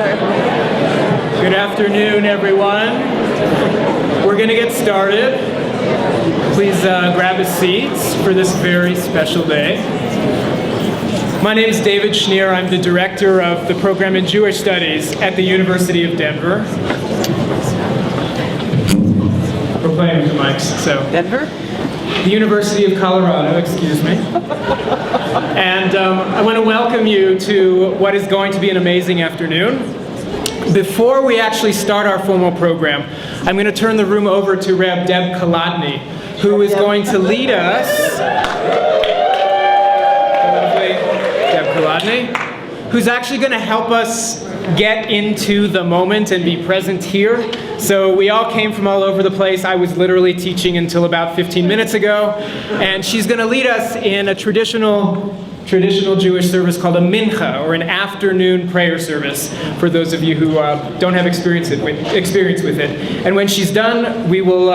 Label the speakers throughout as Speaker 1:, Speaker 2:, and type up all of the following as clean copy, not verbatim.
Speaker 1: Good afternoon, everyone. We're going to get started. Please grab a seat for this very special day. My name is David Shneer. I'm the director of the program in Jewish Studies at the University of Denver. We're playing with the mics, so.
Speaker 2: Denver?
Speaker 1: The University of Colorado, excuse me. And I want to welcome you to what is going to be an amazing afternoon. Before we actually start our formal program, I'm going to turn the room over to Rabbi Debra Kolodny, who is going to lead us. Lovely, Debra Kolodny, who's actually going to help us get into the moment and be present here. So we all came from all over the place. I was literally teaching until about 15 minutes ago, and she's going to lead us in a traditional Jewish service called a minhah, or an afternoon prayer service, for those of you who don't have experience with it. And when she's done, we will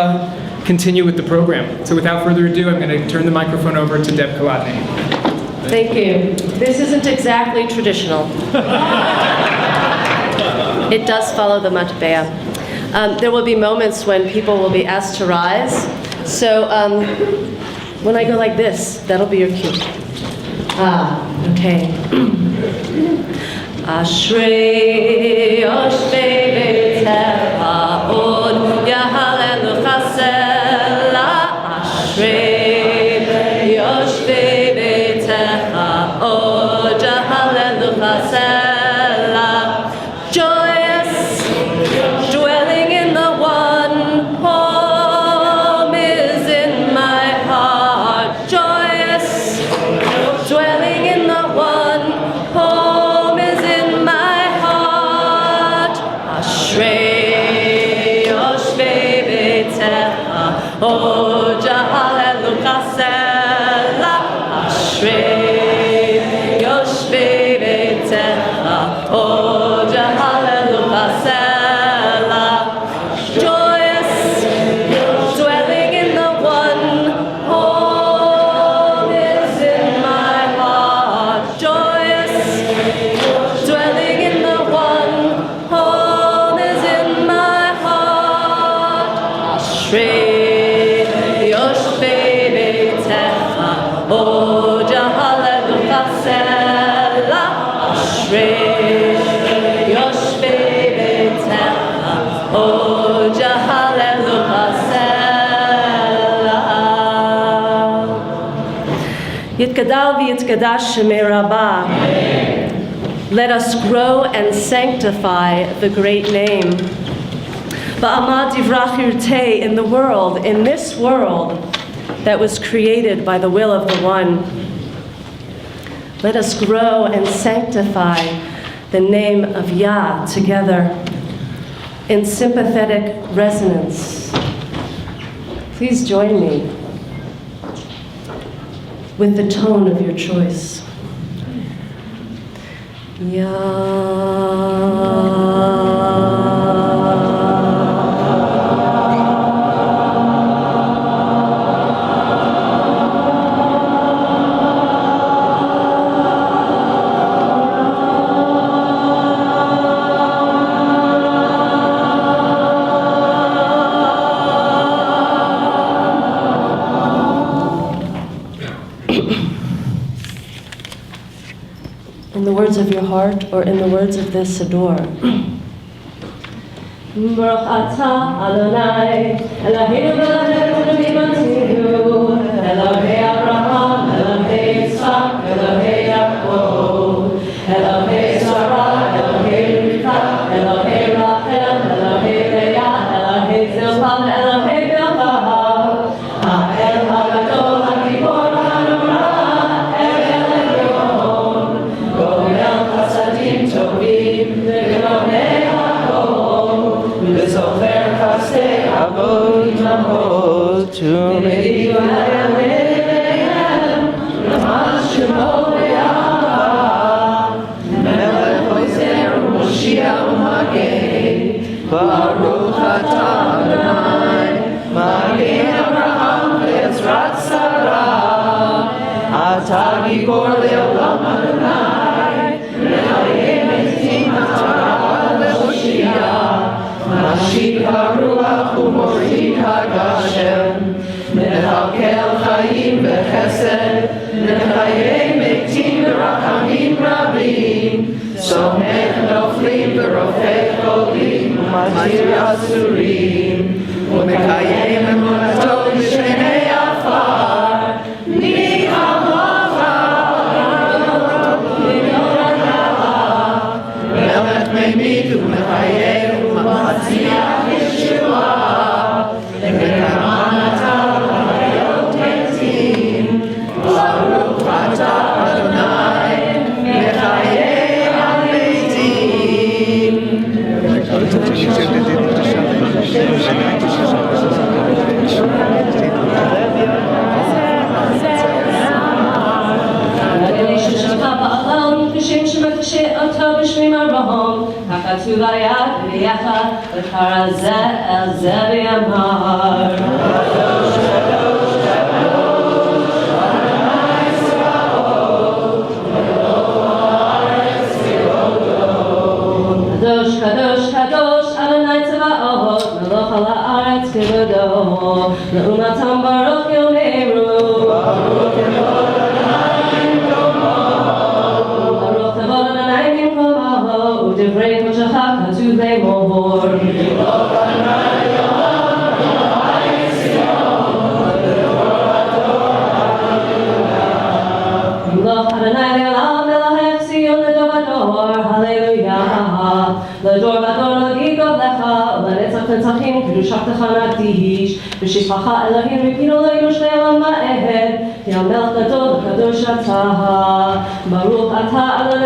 Speaker 1: continue with the program. So without further ado, I'm going to turn the microphone over to Deb Kolodny.
Speaker 3: Thank you. This isn't exactly traditional. It does follow the matbea. There will be moments when people will be asked to rise. So when I go like this, that'll be your cue. Okay. Ashrei yoshvei beitecha od yahalelu chasela. Ashrei yoshvei beitecha od yahalelu chasela. Joyous, dwelling in the one home is in my heart. Joyous, dwelling in the one home is in my heart. Ashrei yoshvei beitecha od yahalelu chasela. Ashrei yoshvei beitecha od yahalelu chasela. Joyous, dwelling in the one home is in my heart. Joyous, dwelling in the one home is in my heart. Ashrei yoshvei beitecha od yahalelu chasela. Ashrei yoshvei beitecha od yahalelu chasela. Yitkadal v'yitkadash shemei Rabbah. Let us grow and sanctify the great name. Ba'amad divrach yirteh, in the world, in this world that was created by the will of the One. Let us grow and sanctify the name of Yah together in sympathetic resonance. Please join me with the tone of your choice. In the words of your heart, or in the words of this Siddur. Baruch atah Adonai, Eloheinu v'Eloheinu v'imatihu, Elohei Abraham, Elohei Yitzchak, Elohei Yaakov, Elohei Sarah, Elohei Rivka, Elohei Rachel, Elohei Leah, Elohei Zilpah, Elohei Bilhah, Ha'el Hagadol, Hagibor, Hanurah, Tovim, V'Gonei HaKol, V'Zofer Chasei Avot Mahot, V'Mei V'Aleim, L'man Shemo V'Yahah, Melech Ozer Moshiach U'Magei, Baruch atah Adonai, Magei Abraham V'Ezrat Sarah, Atah Gibor Le'olam Adonai, Me'ayim et Tim HaTorah
Speaker 2: מקל חיים וחסד, לחיי מתים ורחמים רבים, סומך נופלים ורופא חולים, ומתיר אסורים, ומקיים אמונתו בשני עפר, מי כמוך, מלך ממית ומחיה ומציע ישועה, וכמען אתה לחיות מתים, ברוך אתה אדוני מחיי המתים.
Speaker 3: כשם שמקשה אותו בשמים אברהם, כך כתוב היד ויחד וקרא זה אל זה ויאמר. קדוש קדוש קדוש אדוני צבאות, מלוא הארץ כבודו. קדוש קדוש קדוש אדוני צבאות, מלוא כל הארץ כבודו. לעומתם ברוך יאמרו. ברוך כבוד דברי קודשך כתוב לאמור. מלוך אדוני לעולם מלך ציון לדור ודור, הללויה. לדור ודור נגיד גודלך, ולנצח נצחים קדושתך נקדיש, ושפחך אלוהים ריפינו לירוש לעולם ועד, כי המלך גדול וקדוש אתה, ברוך אתה אדוני.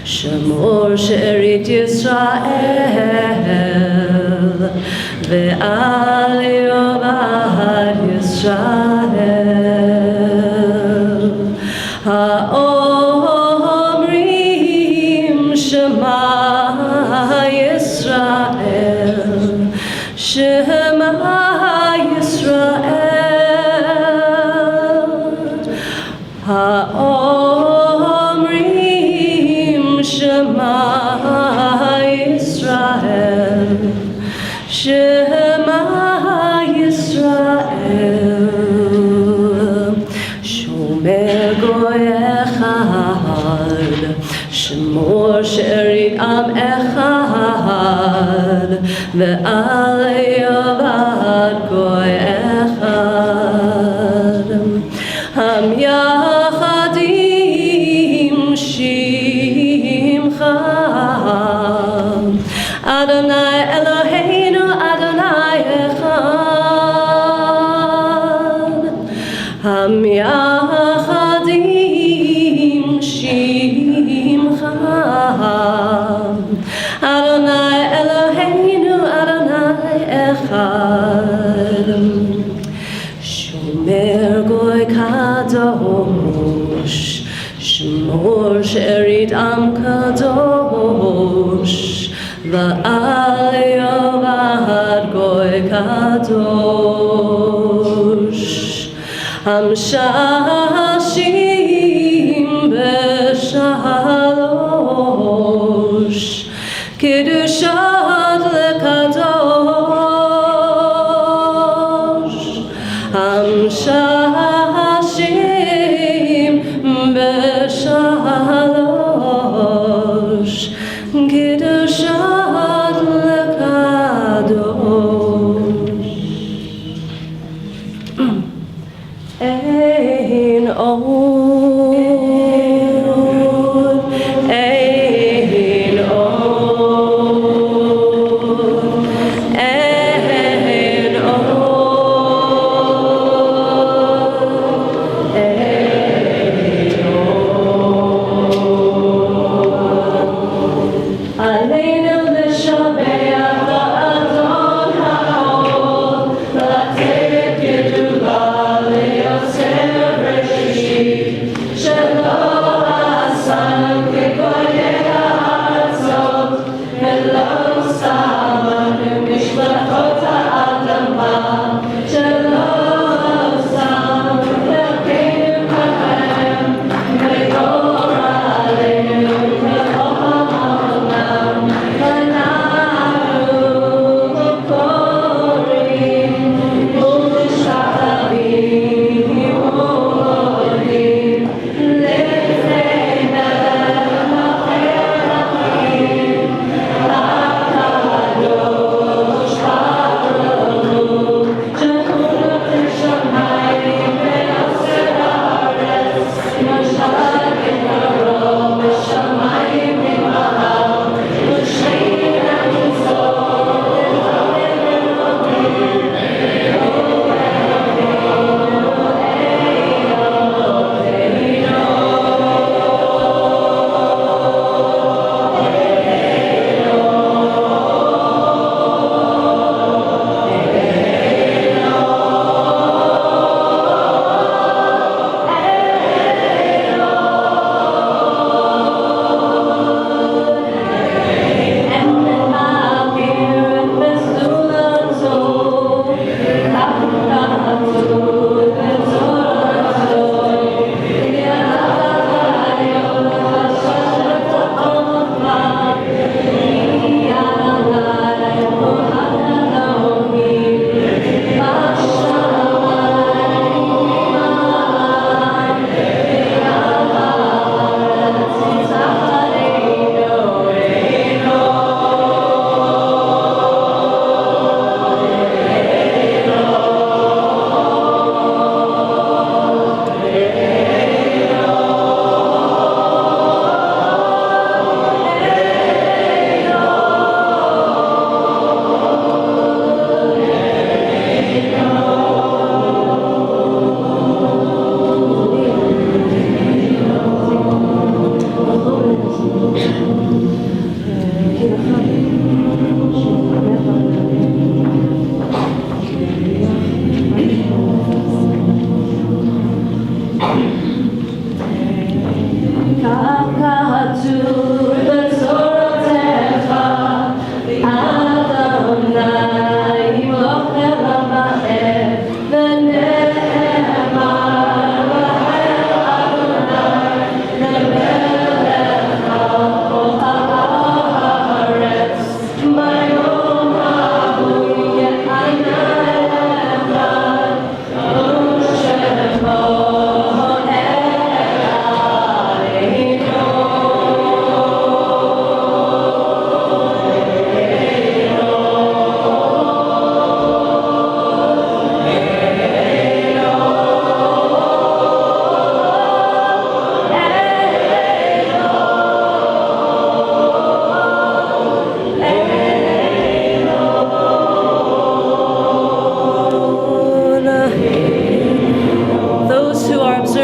Speaker 3: שמור שארית ישראל ועל יאבד ישראל האומרים שמע ישראל שמע ישראל האומרים שמע ישראל שמע ישראל שומר גוי אחד שמור שארית עם אחד ועל יאבד גוי אחד Ham Yachadim Shimcha Adonai Eloheinu Adonai Echad Ham Yachadim Shimcha Adonai Eloheinu Adonai Echad Shomer Goy Kadosh Shmor Sherit Am Kadosh Va'al Yovad Goy Kadosh Am Shashim B'Shalosh Kiddushat LeKadosh Am Shashim B'Shalosh Kiddushat LeKadosh Ein Od Ein Od Ein Od Aleinu l'shabeach la'adon ha'ol La'teret kedula li'yoser b'reshit Shelo asanu kegoyei ha'arzot Velo samanu mishpachot ha'adama Shelo samanu l'keinu kachem Ve'yor aleinu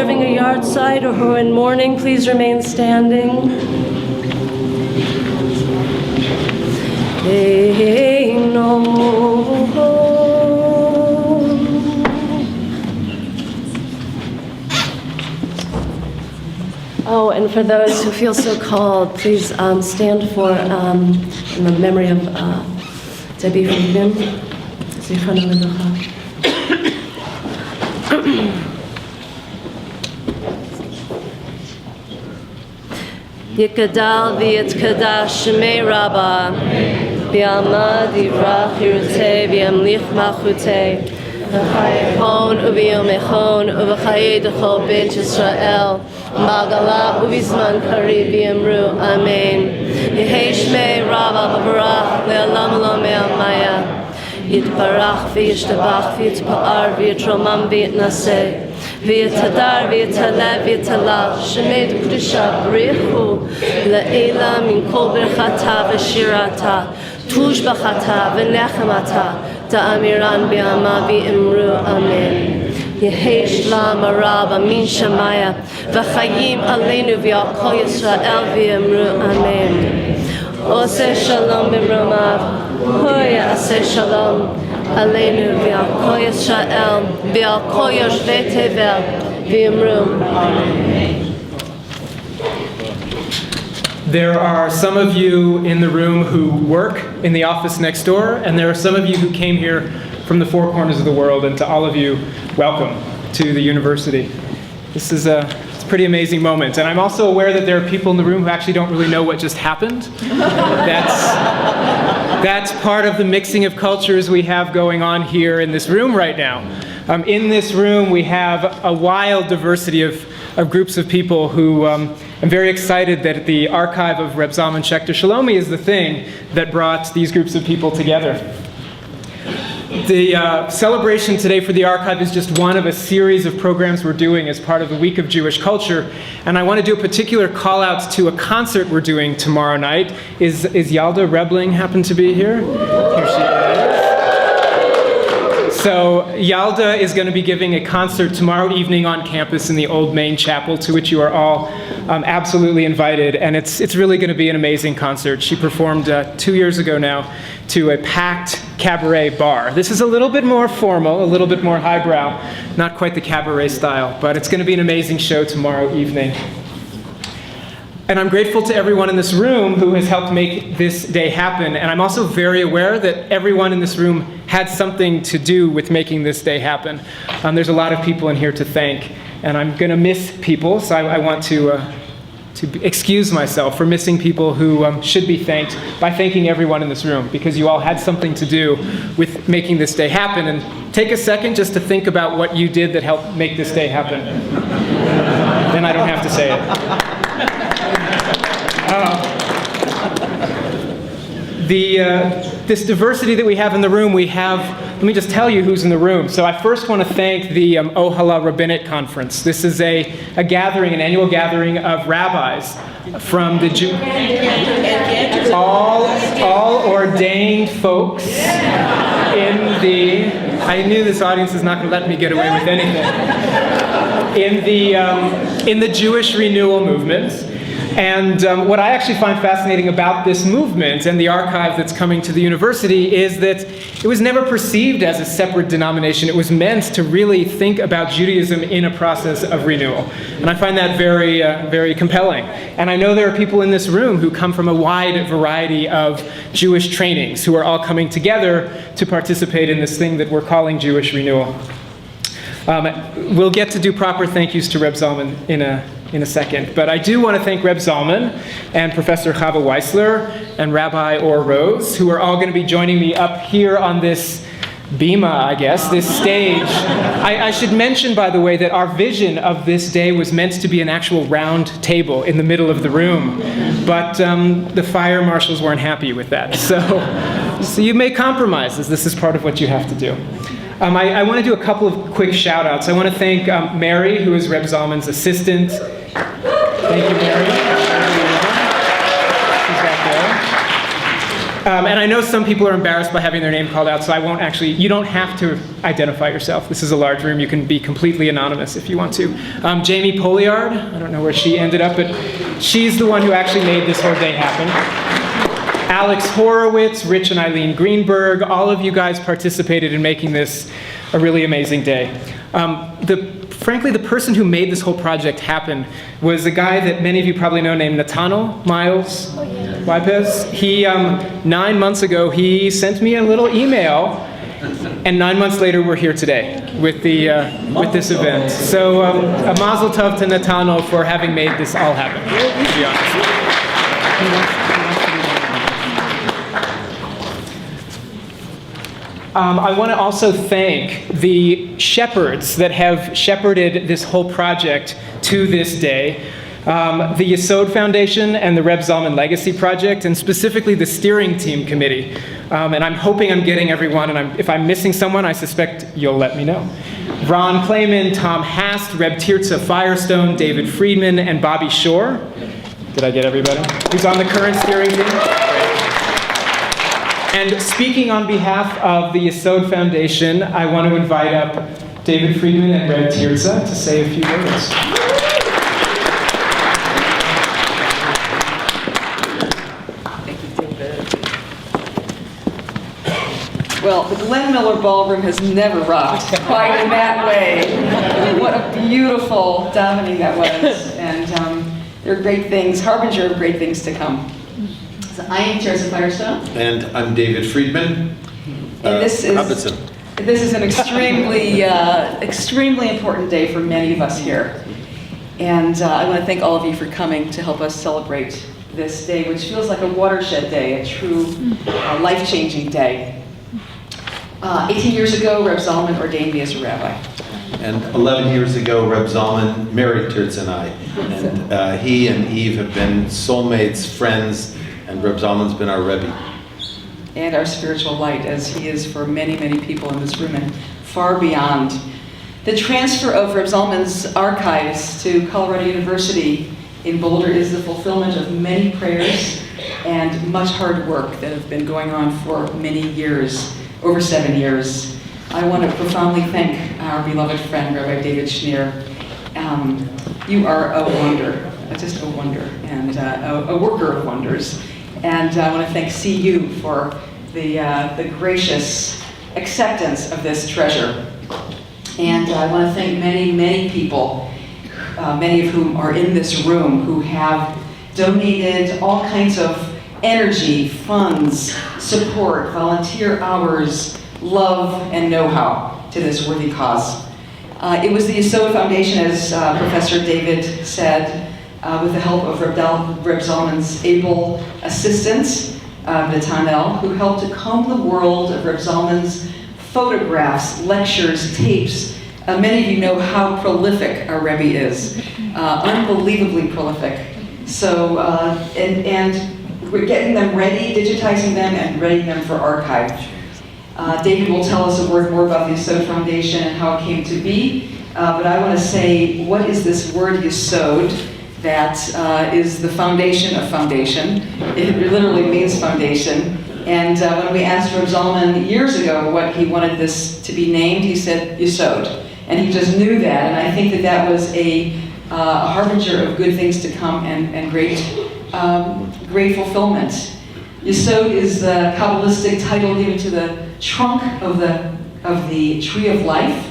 Speaker 3: observing a yard site or who are in mourning, please remain standing. Oh, and for those who feel so called, please stand for in the memory of Debbie Friedman. Zichrono Livracha. Yikadal v'yitkadash shemei Rabbah v'yamad yivrach yirutei v'yamlich malchutei v'chayechon u'v'yomechon u'v'chayei d'chol beit Yisrael Magala u'v'zman kariv v'yamru Amen. Yehei shmei Rabbah v'barach le'olam olam me'amaya Yitbarach v'yishtabach v'yitpa'ar v'yitromam v'yitnaseh v'yitadar v'yitaleh v'yitalal shemei d'kudusha b'richu le'ela min kol birchata v'shirata tush b'chata v'nechemata da'amiran b'yama v'imru Amen. Yehei shlam araba min shamaya v'chayim aleinu v'yal kol Yisrael v'yimru Amen. Oseh shalom b'mromav hoya aseh shalom aleinu v'yal kol Yisrael v'yal kol yoshvei tevel v'yimru Amen.
Speaker 1: There are some of you in the room who work in the office next door, and there are some of you who came here from the four corners of the world, and to all of you, welcome to the university. This is it's a pretty amazing moment, and I'm also aware that there are people in the room who actually don't really know what just happened. That's part of the mixing of cultures we have going on here in this room right now. In this room, we have a wild diversity of groups of people who I'm very excited that the archive of Rabbi Zalman Schachter-Shalomi is the thing that brought these groups of people together. The celebration today for the archive is just one of a series of programs we're doing as part of the Week of Jewish Culture, and I want to do a particular call out to a concert we're doing tomorrow night. Is Yalda Rebling happen to be here? Here she is. So Yalda is going to be giving a concert tomorrow evening on campus in the old main chapel, to which you are all absolutely invited, and it's really going to be an amazing concert. She performed 2 years ago now to a packed cabaret bar. This is a little bit more formal, a little bit more highbrow, not quite the cabaret style, but it's going to be an amazing show tomorrow evening. And I'm grateful to everyone in this room who has helped make this day happen. And I'm also very aware that everyone in this room had something to do with making this day happen. There's a lot of people in here to thank. And I'm going to miss people, so I want to excuse myself for missing people who should be thanked by thanking everyone in this room, because you all had something to do with making this day happen. And take a second just to think about what you did that helped make this day happen. Then I don't have to say it. This diversity that we have in the room, let me just tell you who's in the room. So I first want to thank the Ohala Rabbinic Conference. This is a gathering, an annual gathering of rabbis from the all ordained folks in the, I knew this audience is not going to let me get away with anything, in the Jewish renewal movement. And what I actually find fascinating about this movement and the archive that's coming to the university is that it was never perceived as a separate denomination. It was meant to really think about Judaism in a process of renewal. And I find that very, very compelling. And I know there are people in this room who come from a wide variety of Jewish trainings who are all coming together to participate in this thing that we're calling Jewish renewal. We'll get to do proper thank yous to Reb Zalman in a second. But I do want to thank Reb Zalman and Professor Chava Weissler and Rabbi Or Rose, who are all going to be joining me up here on this bima, I guess, this stage. I should mention, by the way, that our vision of this day was meant to be an actual round table in the middle of the room. But the fire marshals weren't happy with that. So you may compromise, as this is part of what you have to do. I want to do a couple of quick shout-outs. I want to thank Mary, who is Reb Zalman's assistant. Thank you, Mary. She's back there. And I know some people are embarrassed by having their name called out, so I won't actually, you don't have to identify yourself. This is a large room. You can be completely anonymous if you want to. Jamie Poliard, I don't know where she ended up, but she's the one who actually made this whole day happen. Alex Horowitz, Rich and Eileen Greenberg, all of you guys participated in making this a really amazing day. Frankly, the person who made this whole project happen was a guy that many of you probably know named Netanel Miles-Yépez. He, 9 months ago, he sent me a little email, and 9 months later, we're here today with this event. So a mazel tov to Netanel for having made this all happen, to be honest. I want to also thank the shepherds that have shepherded this whole project to this day. The Yesod Foundation and the Reb Zalman Legacy Project, and specifically the steering team committee. And I'm hoping I'm getting everyone, and if I'm missing someone, I suspect you'll let me know. Ron Clayman, Tom Hast, Reb Tirzah Firestone, David Friedman, and Bobby Shore. Did I get everybody? Who's on the current steering team? And speaking on behalf of the Yesod Foundation, I want to invite up David Friedman and Reb Tirzah to say a few words.
Speaker 4: Thank you, David. Well, the Glenn Miller Ballroom has never rocked quite in that way. What a beautiful davening that was. And there are great things, harbinger of great things to come. So I am Tirzah Firestone.
Speaker 5: And I'm David Friedman.
Speaker 4: And this is an extremely important day for many of us here. And I want to thank all of you for coming to help us celebrate this day, which feels like a watershed day, a true life-changing day. 18 years ago, Reb Zalman ordained me as a rabbi.
Speaker 5: And 11 years ago, Reb Zalman married Tirzah and I. And he and Eve have been soulmates, friends, and Reb Zalman's been our Rebbe.
Speaker 4: And our spiritual light, as he is for many, many people in this room and far beyond. The transfer of Reb Zalman's archives to Colorado University in Boulder is the fulfillment of many prayers and much hard work that have been going on for many years, over 7 years. I want to profoundly thank our beloved friend, Rabbi David Shneer. You are a wonder, just a wonder, and a worker of wonders. And I want to thank CU for the gracious acceptance of this treasure. And I want to thank many, many people, many of whom are in this room, who have donated all kinds of energy, funds, support, volunteer hours, love, and know-how to this worthy cause. It was the Yesod Foundation, as Professor David said, with the help of Reb Zalman's able assistant, Netanel, who helped to comb the world of Reb Zalman's photographs, lectures, tapes. Many of you know how prolific our Rebbe is, unbelievably prolific. So, and we're getting them ready, digitizing them, and readying them for archive. David will tell us a word more about the Yesod Foundation and how it came to be, but I want to say, what is this word Yesod? That is the foundation of foundation. It literally means foundation. And when we asked Reb Zalman years ago what he wanted this to be named, he said Yesod. And he just knew that, and I think that that was a harbinger of good things to come and great fulfillment. Yesod is the Kabbalistic title given to the trunk of the tree of life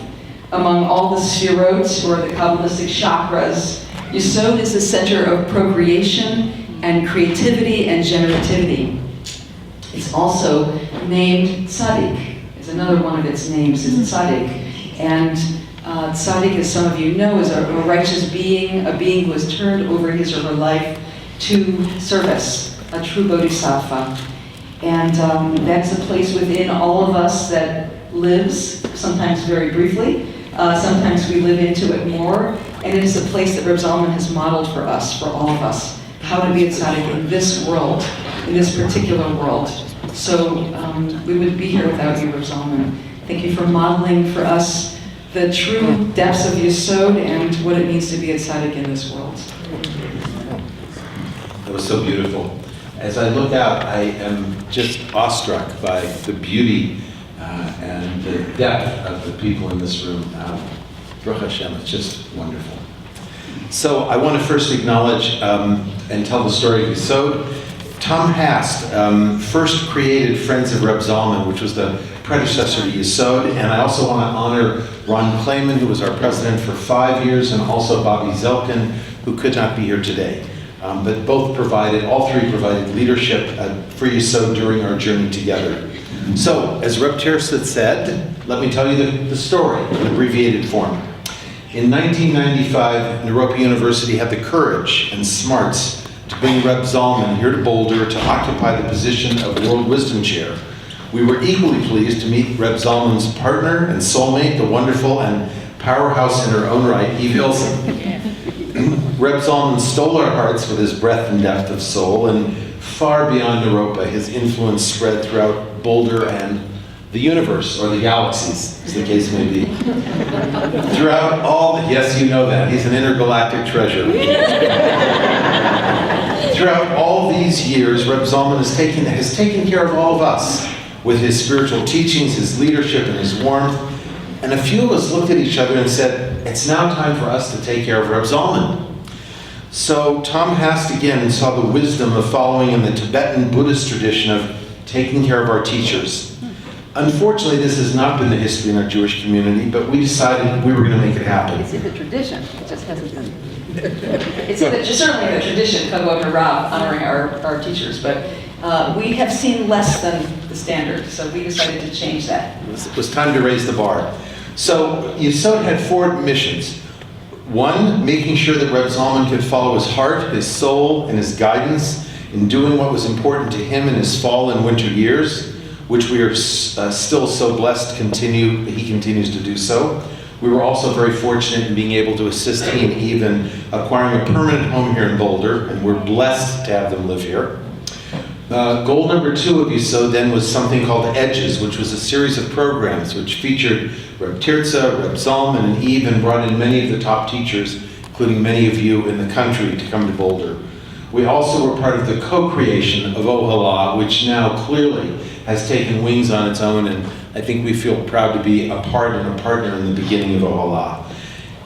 Speaker 4: among all the sefirot, or the Kabbalistic chakras. Yesod is the center of procreation and creativity and generativity. It's also named Tzaddik. It's another one of its names, is Tzaddik. And Tzaddik, as some of you know, is a righteous being, a being who has turned over his or her life to service, a true bodhisattva. And that's a place within all of us that lives, sometimes very briefly, sometimes we live into it more, and it is a place that Reb Zalman has modeled for us, for all of us, how to be a tzaddik in this world, in this particular world. So we would be here without you, Reb Zalman. Thank you for modeling for us the true depths of Yesod and what it means to be a tzaddik in this world.
Speaker 5: That was so beautiful. as I look out, I am just awestruck by the beauty and the depth of the people in this room. Baruch Hashem, it's just wonderful. So I want to first acknowledge and tell the story of Yesod. Tom Hast first created Friends of Reb Zalman, which was the predecessor to Yesod, and I also want to honor Ron Clayman, who was our president for 5 years, and also Bobby Zelkin, who could not be here today. But all three provided leadership for Yesod during our journey together. So, as Reb Tirzah said, let me tell you the story in abbreviated form. In 1995, Naropa University had the courage and smarts to bring Reb Zalman here to Boulder to occupy the position of World Wisdom Chair. We were equally pleased to meet Reb Zalman's partner and soulmate, the wonderful and powerhouse in her own right, Eve Ilsen. Reb Zalman stole our hearts with his breadth and depth of soul, and far beyond Naropa, his influence spread throughout Boulder and the universe, or the galaxies, as the case may be. Throughout yes, you know that, he's an intergalactic treasure. Throughout all these years, Reb Zalman has taken care of all of us with his spiritual teachings, his leadership, and his warmth. And a few of us looked at each other and said, it's now time for us to take care of Reb Zalman. So Tom Hast again saw the wisdom of following in the Tibetan Buddhist tradition of taking care of our teachers. Unfortunately, this has not been the history in our Jewish community, but we decided we were going to make it happen.
Speaker 4: It's in the tradition, it just hasn't been. It's certainly the tradition, Kavod Harav, honoring our teachers, but we have seen less than the standard, so we decided to change that.
Speaker 5: It was time to raise the bar. So Yesod had 4 missions. 1, making sure that Reb Zalman could follow his heart, his soul, and his guidance in doing what was important to him in his fall and winter years, which we are still so blessed he continues to do so. We were also very fortunate in being able to assist he and Eve in acquiring a permanent home here in Boulder, and we're blessed to have them live here. Goal number 2 of Yesod then was something called Edges, which was a series of programs which featured Reb Tirzah, Reb Zalman, and Eve, and brought in many of the top teachers, including many of you in the country, to come to Boulder. We also were part of the co-creation of Ohala, which now clearly has taken wings on its own, and I think we feel proud to be a part and a partner in the beginning of Ohala.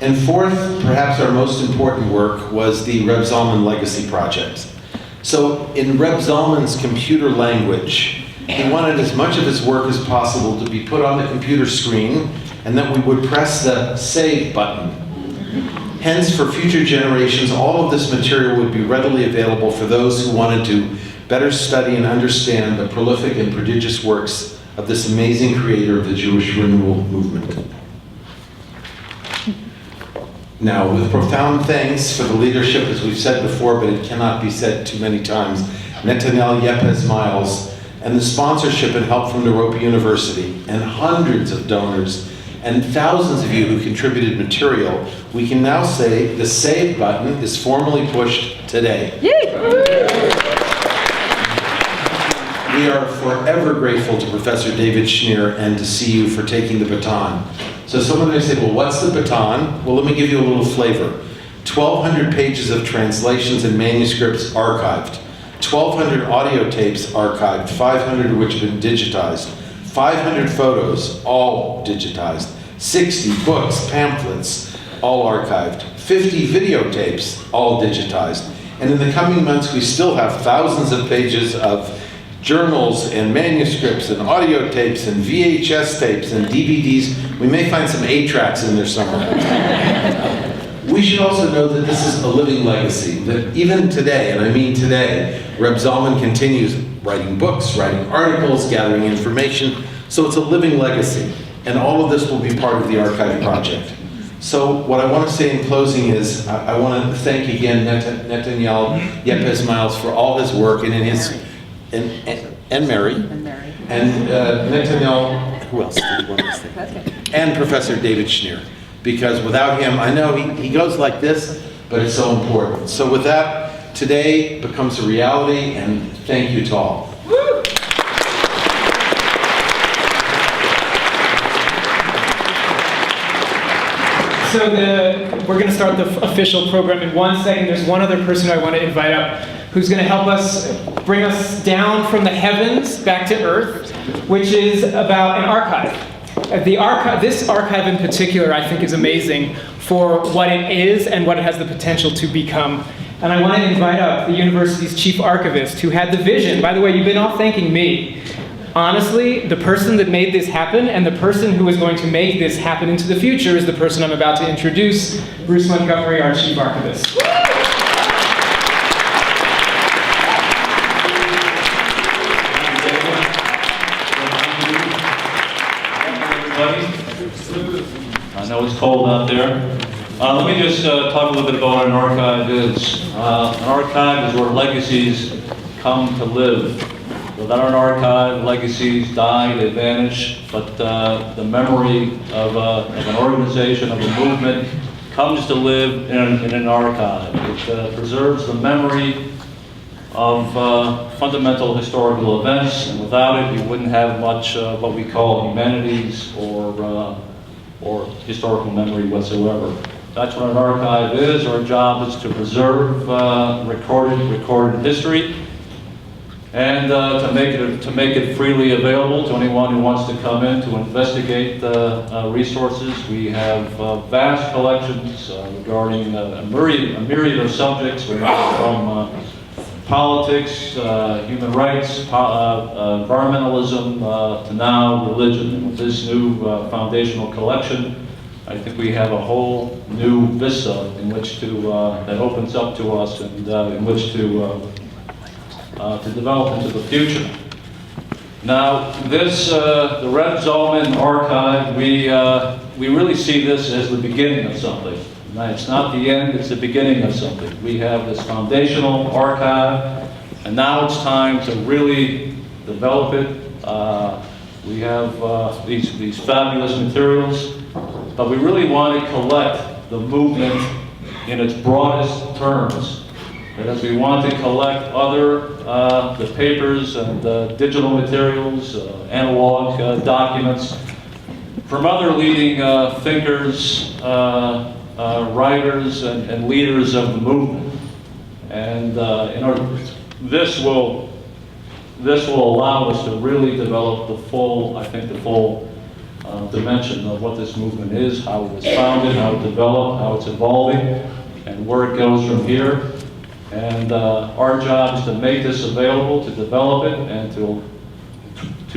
Speaker 5: And 4th, perhaps our most important work, was the Reb Zalman Legacy Project. So in Reb Zalman's computer language, he wanted as much of his work as possible to be put on the computer screen, and that we would press the save button. Hence, for future generations, all of this material would be readily available for those who wanted to better study and understand the prolific and prodigious works of this amazing creator of the Jewish renewal movement. Now, with profound thanks for the leadership, as we've said before, but it cannot be said too many times, Netanel Miles-Yépez, and the sponsorship and help from Naropa University, and hundreds of donors, and thousands of you who contributed material, we can now say the save button is formally pushed today. We are forever grateful to Professor David Shneer and to CU for taking the baton. So someone may say, well, what's the baton? Well, let me give you a little flavor. 1,200 pages of translations and manuscripts archived. 1,200 audio tapes archived, 500 of which have been digitized. 500 photos, all digitized. 60 books, pamphlets, all archived. 50 videotapes, all digitized. And in the coming months, we still have thousands of pages of journals and manuscripts and audio tapes and VHS tapes and DVDs. We may find some 8-tracks in there somewhere. We should also know that this is a living legacy, that even today, and I mean today, Reb Zalman continues writing books, writing articles, gathering information, so it's a living legacy, and all of this will be part of the archive project. So what I want to say in closing is, I want to thank again Netanel Miles-Yépez for all his work and in his and Mary. And Netanel, who else did one of these things? And Professor David Shneer. Because without him, I know he goes like this, but it's so important. So with that, today becomes a reality, and thank you to all.
Speaker 1: So we're going to start the official program in 1 second. There's one other person I want to invite up. who's going to help us bring us down from the heavens back to earth, which is about an archive. This archive in particular, I think, is amazing for what it is and what it has the potential to become. And I want to invite up the university's chief archivist, who had the vision. By the way, you've been all thanking me. Honestly, the person that made this happen and the person who is going to make this happen into the future is the person I'm about to introduce, Bruce Montgomery, our chief archivist.
Speaker 6: I know it's cold out there. Let me just talk a little bit about what an archive is. An archive is where legacies come to live. Without an archive, legacies die, they vanish, but the memory of an organization, of a movement, comes to live in an archive. It preserves the memory of fundamental historical events, and without it, you wouldn't have much what we call humanities or historical memory whatsoever. That's what an archive is. Our job is to preserve recorded history, and to make it freely available to anyone who wants to come in to investigate resources. We have vast collections regarding a myriad of subjects, from politics, human rights, environmentalism, to now religion. And with this new foundational collection, I think we have a whole new vista in which that opens up to us, and in which to develop into the future. Now, the Rabbi Zalman archive, we really see this as the beginning of something. It's not the end, it's the beginning of something. We have this foundational archive, and now it's time to really develop it. We have these fabulous materials, but we really want to collect the movement in its broadest terms. And as we want to collect the papers and digital materials, analog documents, from other leading thinkers, writers, and leaders of the movement. And this will allow us to really develop the full dimension of what this movement is, how it was founded, how it developed, how it's evolving, and where it goes from here. And our job is to make this available, to develop it, and to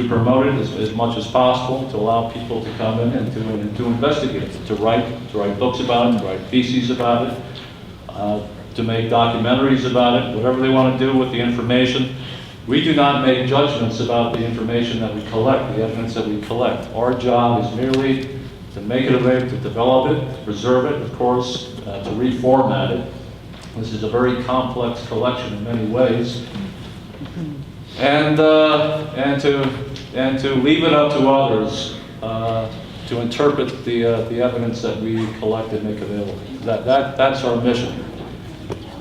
Speaker 6: promote it as much as possible, to allow people to come in and to investigate it, to write books about it, to write theses about it, to make documentaries about it, whatever they want to do with the information. We do not make judgments about the information that we collect, the evidence that we collect. Our job is merely to make it available, to develop it, to preserve it, of course, to reformat it. This is a very complex collection in many ways, and to leave it up to others to interpret the evidence that we collect and make available. That's our mission.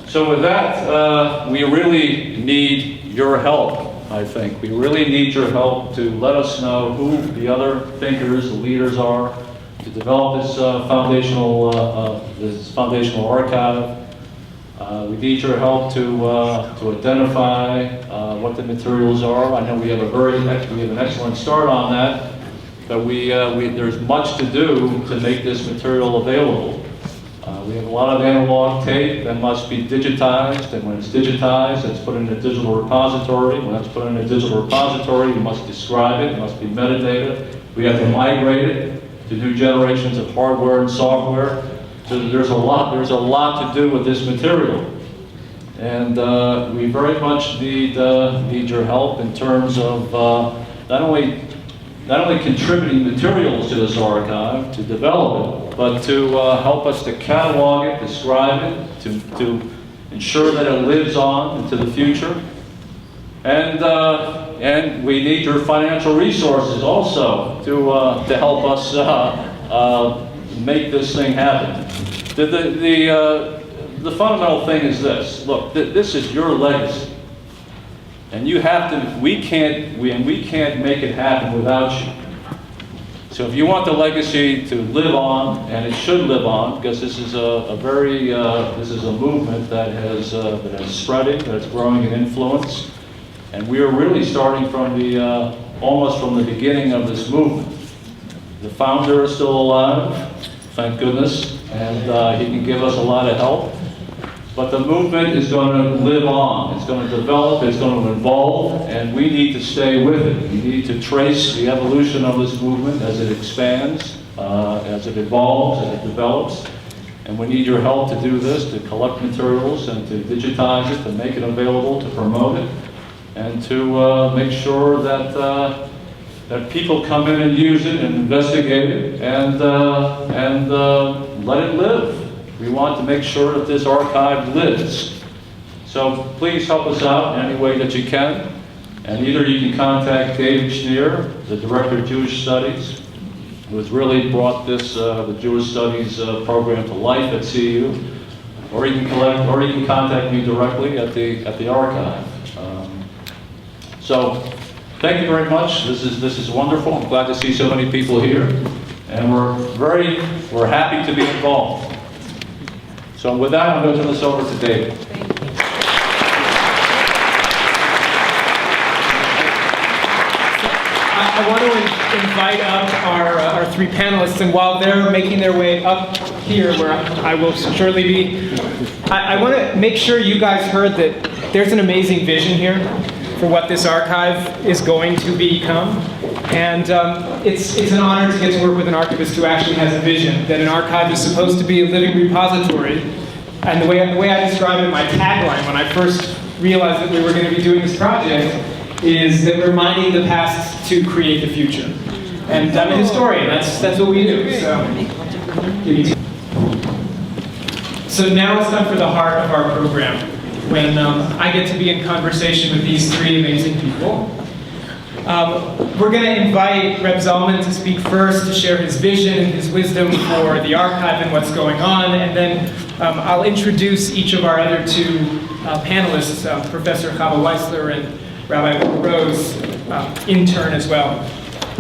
Speaker 6: So with that, we really need your help, I think. We really need your help to let us know who the other thinkers, the leaders are, to develop this foundational archive. We need your help to identify what the materials are. I know we have an excellent start on that, but there's much to do to make this material available. We have a lot of analog tape that must be digitized, and when it's digitized, it's put in a digital repository. When it's put in a digital repository, we must describe it, it must be metadata. We have to migrate it to new generations of hardware and software. So there's a lot to do with this material. And we very much need your help in terms of not only contributing materials to this archive, to develop it, but to help us to catalog it, describe it, to ensure that it lives on into the future. And we need your financial resources also to help us make this thing happen. The fundamental thing is this. Look, this is your legacy. And you have to, we can't make it happen without you. So if you want the legacy to live on, and it should live on, because this is this is a movement that is spreading, that's growing in influence, and we are really starting from almost from the beginning of this movement. The founder is still alive, thank goodness, and he can give us a lot of help. But the movement is going to live on. It's going to develop, it's going to evolve, and we need to stay with it. We need to trace the evolution of this movement as it expands, as it evolves, as it develops. And we need your help to do this, to collect materials and to digitize it, to make it available, to promote it, and to make sure that that people come in and use it and investigate it and let it live. We want to make sure that this archive lives. So please help us out in any way that you can. And either you can contact David Shneer, the Director of Jewish Studies, who has really brought this, the Jewish Studies program to life at CU, or you can contact me directly at the archive. So thank you very much. This is wonderful. I'm glad to see so many people here, and we're happy to be involved. So with that, I'm going to turn this over to David.
Speaker 1: I want to invite up our three panelists, and while they're making their way up here, where I will shortly be, I want to make sure you guys heard that there's an amazing vision here for what this archive is going to become. And it's an honor to get to work with an archivist who actually has a vision, that an archive is supposed to be a living repository. And the way I describe it, my tagline, when I first realized that we were going to be doing this project, is that we're mining the past to create the future. And I'm a historian, that's what we do. So now it's time for the heart of our program, when I get to be in conversation with these three amazing people. We're going to invite Rabbi Zalman to speak first, to share his vision and his wisdom for the archive and what's going on, and then I'll introduce each of our other two panelists, Professor Chava Weissler and Rabbi Or Rose, intern as well.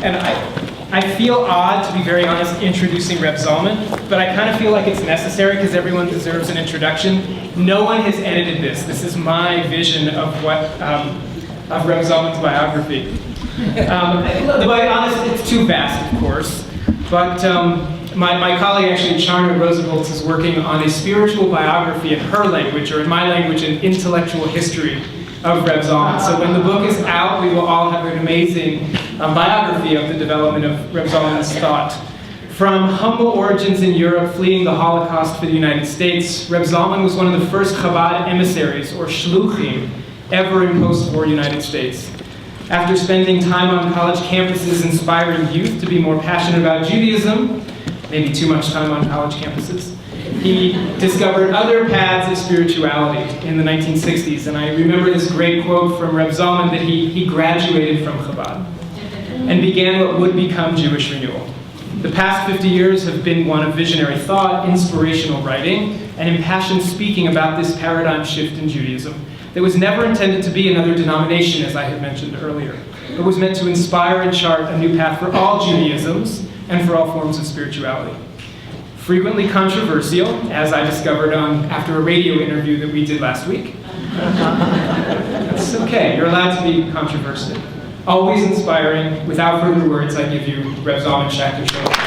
Speaker 1: And I feel odd, to be very honest, introducing Rabbi Zalman, but I kind of feel like it's necessary because everyone deserves an introduction. No one has edited this. This is my vision of what of Rabbi Zalman's biography. To be honest, it's too vast, of course, but my colleague, actually, Charna Roosevelt, is working on a spiritual biography in her language, or in my language, an intellectual history of Rabbi Zalman. So when the book is out, we will all have an amazing biography of the development of Rabbi Zalman's thought. From humble origins in Europe, fleeing the Holocaust for the United States, Rabbi Zalman was one of the first Chabad emissaries, or shluchim, ever in post-war United States. After spending time on college campuses inspiring youth to be more passionate about Judaism, maybe too much time on college campuses, he discovered other paths of spirituality in the 1960s. And I remember this great quote from Rabbi Zalman that he graduated from Chabad and began what would become Jewish renewal. The past 50 years have been one of visionary thought, inspirational writing, and impassioned speaking about this paradigm shift in Judaism that was never intended to be another denomination, as I had mentioned earlier, but was meant to inspire and chart a new path for all Judaisms and for all forms of spirituality. Frequently controversial, as I discovered after a radio interview that we did last week. That's okay, you're allowed to be controversial. Always inspiring. Without further words, I give you Rabbi Zalman Schachter-Shalomi.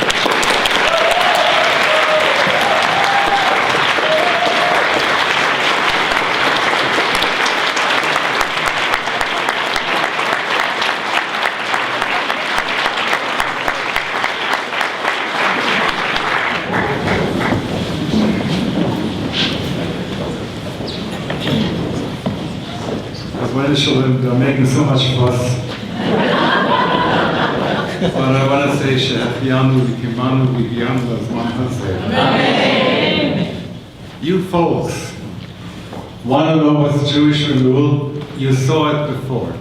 Speaker 7: They're making so much fuss. But I want to say, She'achianu v'kimanu v'hiyanu azman hazeh. You folks want to know what's Jewish renewal? You saw it before.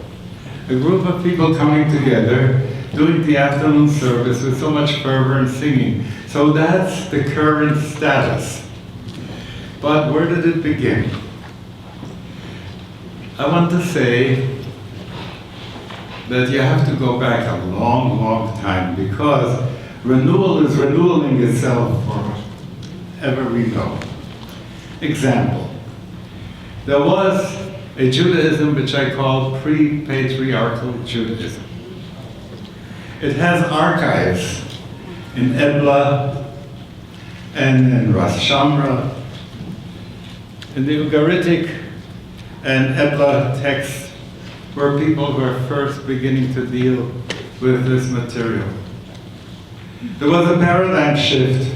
Speaker 7: A group of people coming together, doing the afternoon service with so much fervor and singing. So that's the current status. But where did it begin? I want to say that you have to go back a long, long time, because renewal is renewing itself forever we know. Example, there was a Judaism which I call pre-patriarchal Judaism. It has archives in Ebla and in Ras Shamra, in the Ugaritic and Ebla texts, where people were first beginning to deal with this material. There was a paradigm shift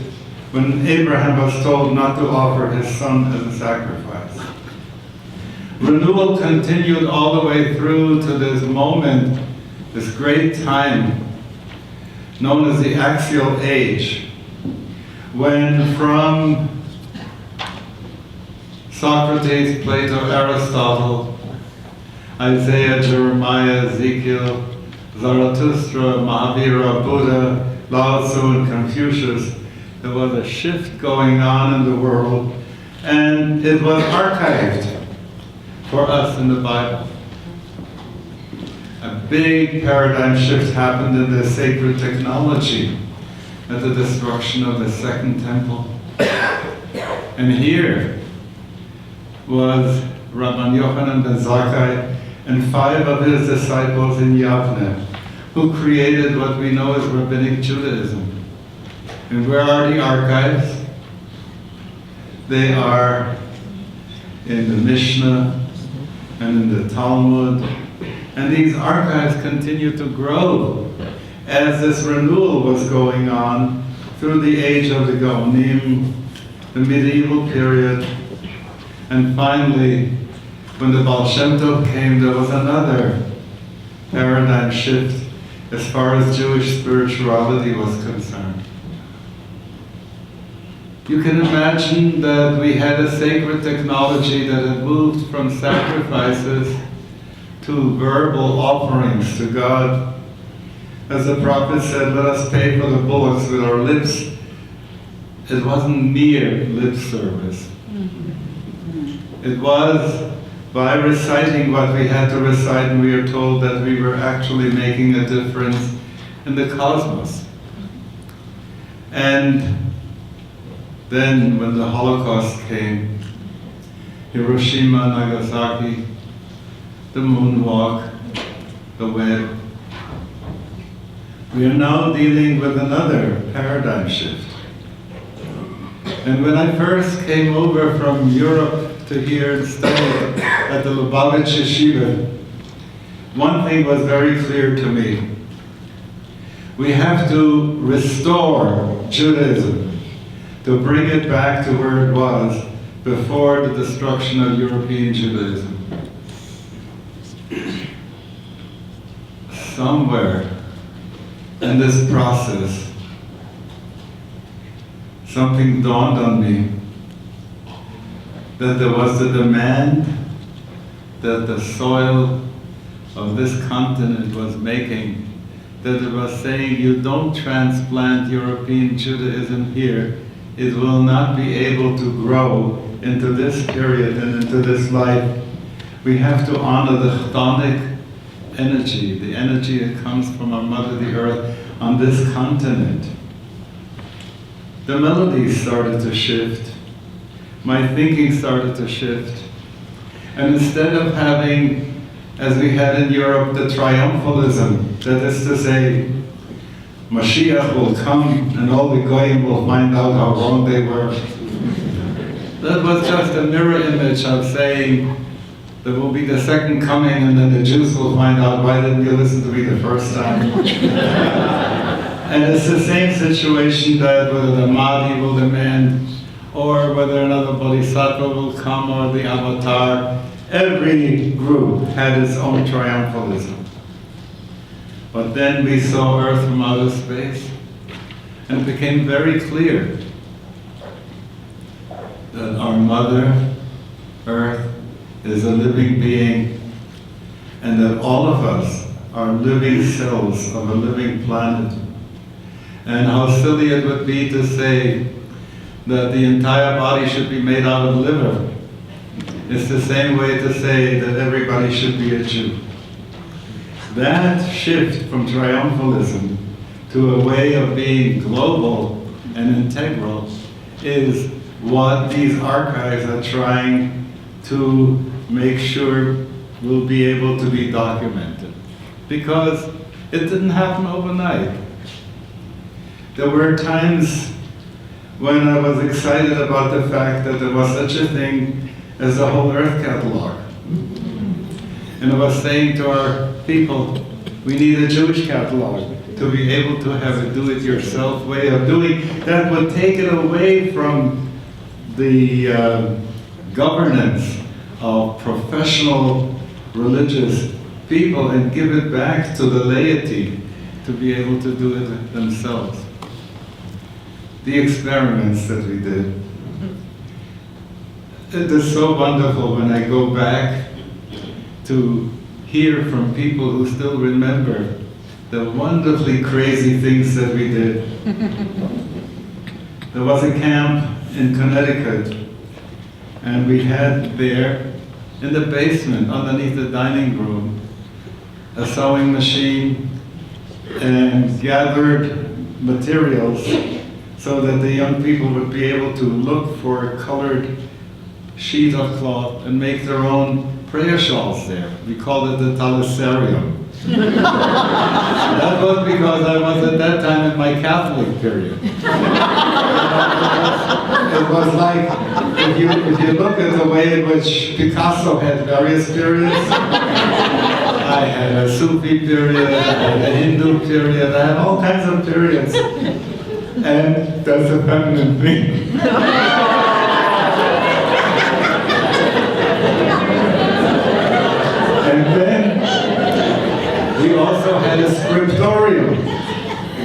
Speaker 7: when Abraham was told not to offer his son as a sacrifice. Renewal continued all the way through to this moment, this great time known as the Axial Age, when from Socrates, Plato, Aristotle, Isaiah, Jeremiah, Ezekiel, Zarathustra, Mahavira, Buddha, Lao Tzu, and Confucius, there was a shift going on in the world, and it was archived for us in the Bible. A big paradigm shift happened in the sacred technology at the destruction of the Second Temple. And here was Rabban Yochanan ben Zakkai and 5 of his disciples in Yavne, who created what we know as Rabbinic Judaism. And where are the archives? They are in the Mishnah and in the Talmud. And these archives continue to grow as this renewal was going on through the age of the Gaonim, the medieval period, and finally, when the Baal Shem Tov came, there was another paradigm shift as far as Jewish spirituality was concerned. You can imagine that we had a sacred technology that had moved from sacrifices to verbal offerings to God. As the prophet said, let us pay for the bullocks with our lips. It wasn't mere lip service. It was by reciting what we had to recite, and we are told that we were actually making a difference in the cosmos. And then when the Holocaust came, Hiroshima, Nagasaki, the moonwalk, the web, we are now dealing with another paradigm shift. And when I first came over from Europe to here and studied at the Lubavitch Yeshiva, one thing was very clear to me. We have to restore Judaism, to bring it back to where it was before the destruction of European Judaism. Somewhere in this process, something dawned on me, that there was a demand that the soil of this continent was making, that it was saying, you don't transplant European Judaism here, it will not be able to grow into this period and into this life. We have to honor the chthonic energy, the energy that comes from our Mother, the Earth, on this continent. The melodies started to shift. My thinking started to shift. And instead of having, as we had in Europe, the triumphalism, that is to say, Mashiach will come and all the Goyim will find out how wrong they were. That was just a mirror image of saying, there will be the second coming and then the Jews will find out, why didn't you listen to me the first time? And it's the same situation that whether the Mahdi will demand or whether another Bodhisattva will come or the Avatar, every group had its own triumphalism. But then we saw Earth from outer space, and it became very clear that our Mother, Earth, is a living being, and that all of us are living cells of a living planet. And how silly it would be to say that the entire body should be made out of liver. It's the same way to say that everybody should be a Jew. That shift from triumphalism to a way of being global and integral is what these archives are trying to make sure will be able to be documented. Because it didn't happen overnight. There were times when I was excited about the fact that there was such a thing as a whole Earth catalog. And I was saying to our people, we need a Jewish catalog to be able to have a do-it-yourself way of doing that would take it away from the governance of professional religious people and give it back to the laity to be able to do it themselves. The experiments that we did. It is so wonderful when I go back to hear from people who still remember the wonderfully crazy things that we did. There was a camp in Connecticut, and we had there, in the basement, underneath the dining room, a sewing machine, and gathered materials so that the young people would be able to look for a colored sheet of cloth and make their own prayer shawls there. We called it the Talisarium. That was because I was at that time in my Catholic period. It was like, if you look at the way in which Picasso had various periods, I had a Sufi period, I had a Hindu period, I had all kinds of periods. And that's a feminine thing. And then we also had a scriptorium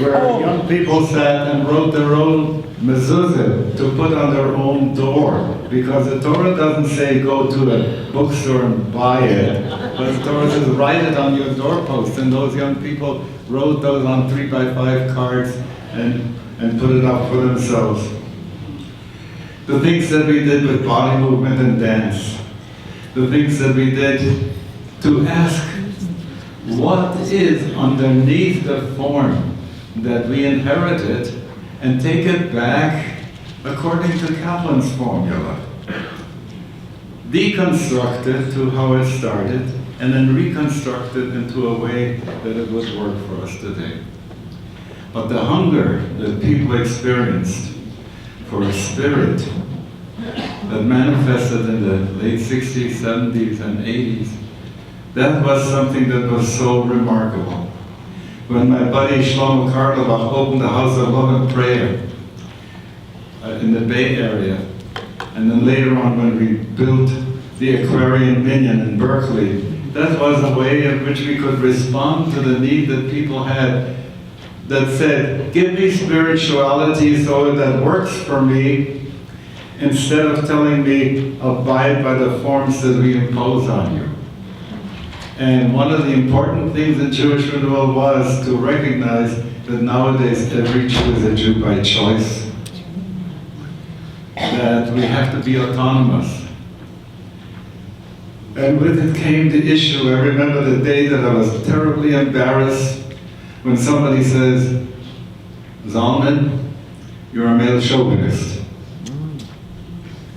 Speaker 7: where young people sat and wrote their own mezuzah to put on their own door. Because the Torah doesn't say go to a bookstore and buy it, but the Torah says write it on your doorpost. And those young people wrote those on 3x5 cards and put it up for themselves. The things that we did with body movement and dance. The things that we did to ask what is underneath the form that we inherited and take it back according to Kaplan's formula. Deconstruct it to how it started and then reconstruct it into a way that it would work for us today. But the hunger that people experienced for a spirit that manifested in the late 60s, 70s, and 80s, that was something that was so remarkable. When my buddy Shlomo Karloff opened the House of Love and Prayer in the Bay Area, and then later on when we built the Aquarian Minyan in Berkeley, that was a way in which we could respond to the need that people had that said, give me spirituality so that works for me, instead of telling me, abide by the forms that we impose on you. And one of the important things in Jewish renewal was to recognize that nowadays every Jew is a Jew by choice. That we have to be autonomous. And with it came the issue. I remember the day that I was terribly embarrassed when somebody says, Zalman, you're a male chauvinist.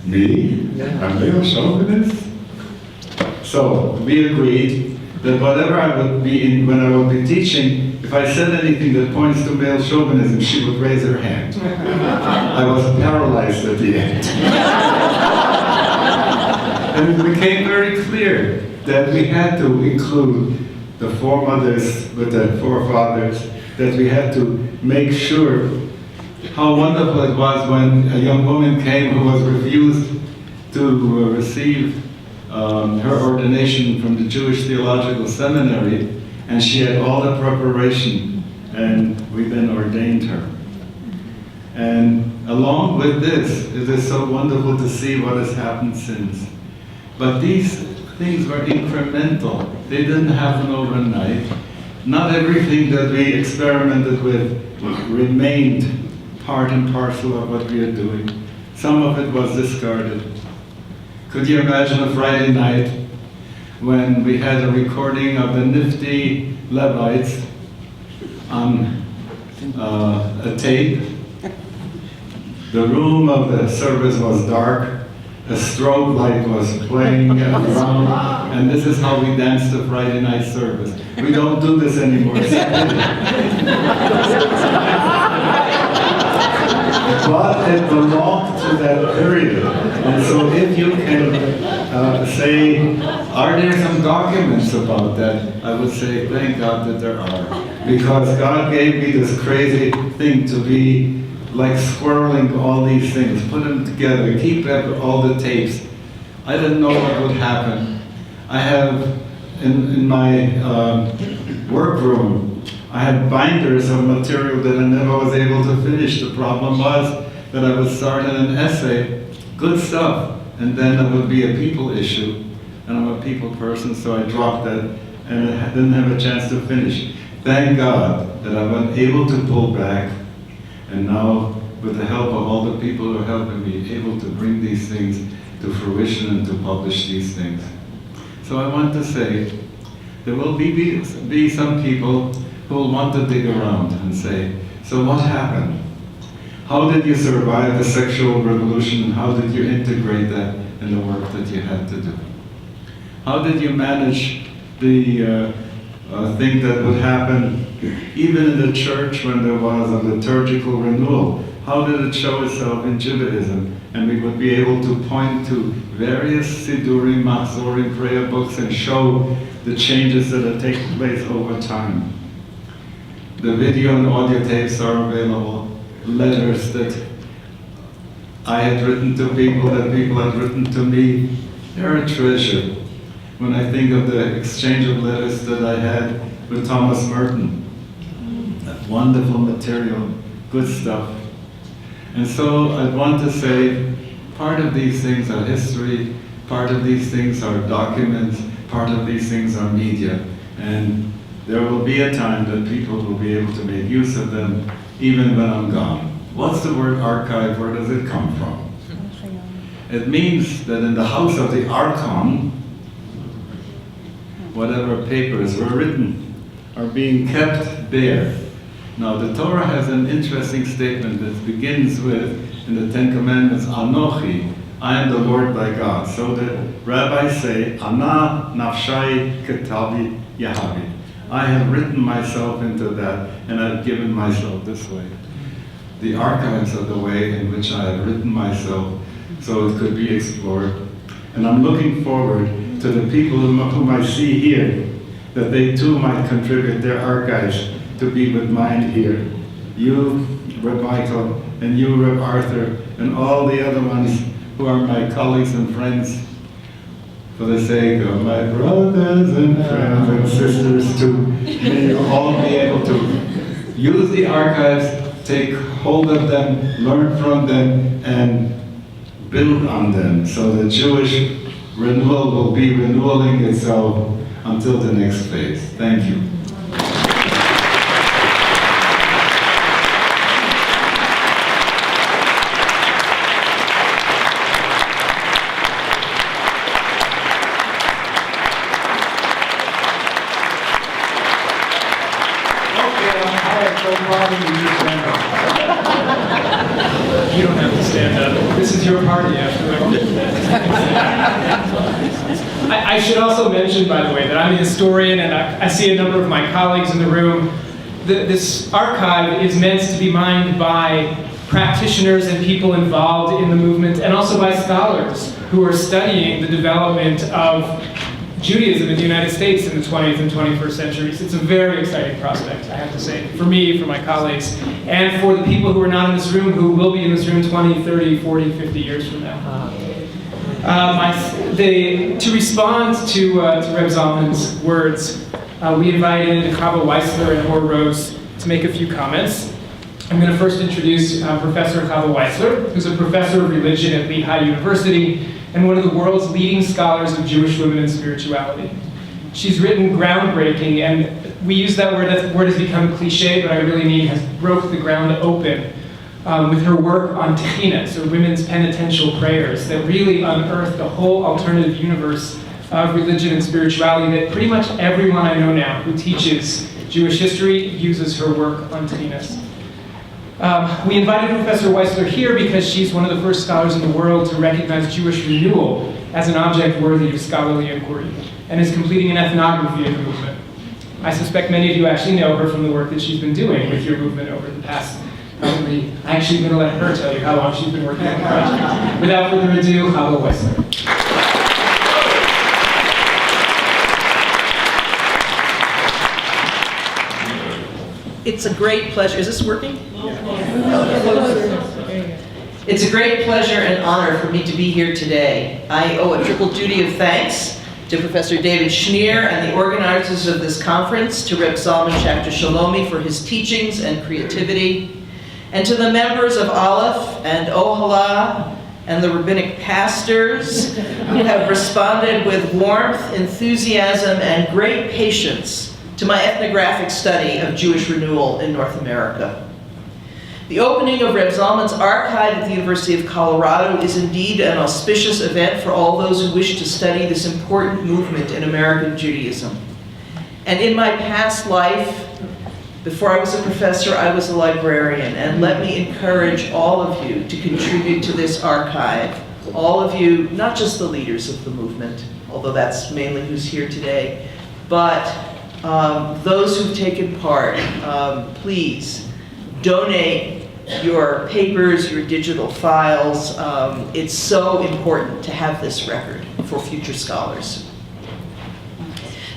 Speaker 7: Me? A male chauvinist? So we agreed that whatever I would be in, when I would be teaching, if I said anything that points to male chauvinism, she would raise her hand. I was paralyzed at the end. And it became very clear that we had to include the foremothers with the forefathers, that we had to make sure how wonderful it was when a young woman came who was refused to receive her ordination from the Jewish Theological Seminary, and she had all the preparation, and we then ordained her. And along with this, it is so wonderful to see what has happened since. But these things were incremental. They didn't happen overnight. Not everything that we experimented with remained part and parcel of what we are doing. Some of it was discarded. Could you imagine a Friday night when we had a recording of the nifty Levites on a tape. The room of the service was dark. A strobe light was playing around, and this is how we danced the Friday night service. We don't do this anymore. But it belonged to that period. And so if you can say, are there some documents about that? I would say, thank God that there are. Because God gave me this crazy thing to be like swirling all these things, put them together, keep all the tapes. I didn't know what would happen. I have, in my workroom, I had binders of material that I never was able to finish. The problem was that I would start in an essay, good stuff, and then it would be a people issue, and I'm a people person, so I dropped that, and I didn't have a chance to finish. Thank God that I've been able to pull back, and now, with the help of all the people who are helping me, able to bring these things to fruition and to publish these things. So I want to say, there will be some people who will want to dig around and say, so what happened? How did you survive the sexual revolution, and how did you integrate that in the work that you had to do? How did you manage the thing that would happen even in the church when there was a liturgical renewal? How did it show itself in Judaism? And we would be able to point to various Sidurim, Machzorim, prayer books and show the changes that have taken place over time. The video and audio tapes are available, letters that I had written to people, that people had written to me. They're a treasure. When I think of the exchange of letters that I had with Thomas Merton, that wonderful material, good stuff. And so I want to say, part of these things are history, part of these things are documents, part of these things are media. And there will be a time that people will be able to make use of them, even when I'm gone. What's the word archive? Where does it come from? It means that in the house of the archon, whatever papers were written are being kept there. Now the Torah has an interesting statement that begins with, in the Ten Commandments, Anochi, I am the Lord thy God. So the rabbis say, Ana nafshai ketabi yahavi. I have written myself into that, and I've given myself this way. The archives are the way in which I have written myself, so it could be explored. And I'm looking forward to the people whom I see here, that they too might contribute their archives to be with mine here. You, Reb Michael, and you, Reb Arthur, and all the other ones who are my colleagues and friends, for the sake of my brothers and friends and sisters too, may you all be able to use the archives, take hold of them, learn from them, and build on them, so the Jewish renewal will be renewing itself until the next phase. Thank you.
Speaker 1: You don't have to stand up. This is your party after all. I should also mention, by the way, that I'm a historian, and I see a number of my colleagues in the room. This archive is meant to be mined by practitioners and people involved in the movement, and also by scholars who are studying the development of Judaism in the United States in the 20th and 21st centuries. It's a very exciting prospect, I have to say, for me, for my colleagues, and for the people who are not in this room, who will be in this room 20, 30, 40, 50 years from now. To respond to Rabbi Zalman's words, we invited Chava Weissler and Or Rose to make a few comments. I'm going to first introduce Professor Chava Weissler, who's a professor of religion at Lehigh University and one of the world's leading scholars of Jewish women and spirituality. She's written groundbreaking, and we use that word has become cliche, but I really mean has broke the ground open with her work on Techinas, or women's penitential prayers, that really unearthed a whole alternative universe of religion and spirituality that pretty much everyone I know now who teaches Jewish history uses her work on Tanis. We invited Professor Weissler here because she's one of the first scholars in the world to recognize Jewish renewal as an object worthy of scholarly inquiry, and is completing an ethnography of the movement. I suspect many of you actually know her from the work that she's been doing with your movement over the past, probably, I'm actually going to let her tell you how long she's been working on the project. Without further ado, Chava Weissler.
Speaker 2: It's a great pleasure. Is this working? It's a great pleasure and honor for me to be here today. I owe a triple duty of thanks to Professor David Shneer and the organizers of this conference, to Rabbi Zalman Schachter-Shalomi for his teachings and creativity, and to the members of Aleph and Ohala and the rabbinic pastors who have responded with warmth, enthusiasm, and great patience to my ethnographic study of Jewish renewal in North America. The opening of Rabbi Zalman's archive at the University of Colorado is indeed an auspicious event for all those who wish to study this important movement in American Judaism. And in my past life, before I was a professor, I was a librarian, and let me encourage all of you to contribute to this archive. All of you, not just the leaders of the movement, although that's mainly who's here today, but those who've taken part, please donate your papers, your digital files. It's so important to have this record for future scholars.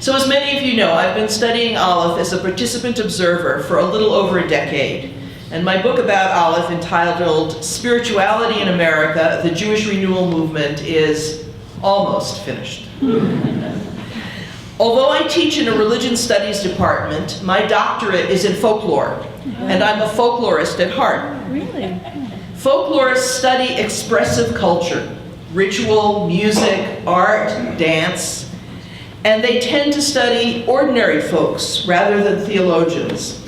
Speaker 2: So as many of you know, I've been studying Aleph as a participant observer for a little over a decade. And my book about Aleph, entitled Spirituality in America, the Jewish Renewal Movement, is almost finished. Although I teach in a religion studies department, my doctorate is in folklore, and I'm a folklorist at heart.
Speaker 3: Really?
Speaker 2: Folklorists study expressive culture, ritual, music, art, dance, and they tend to study ordinary folks rather than theologians.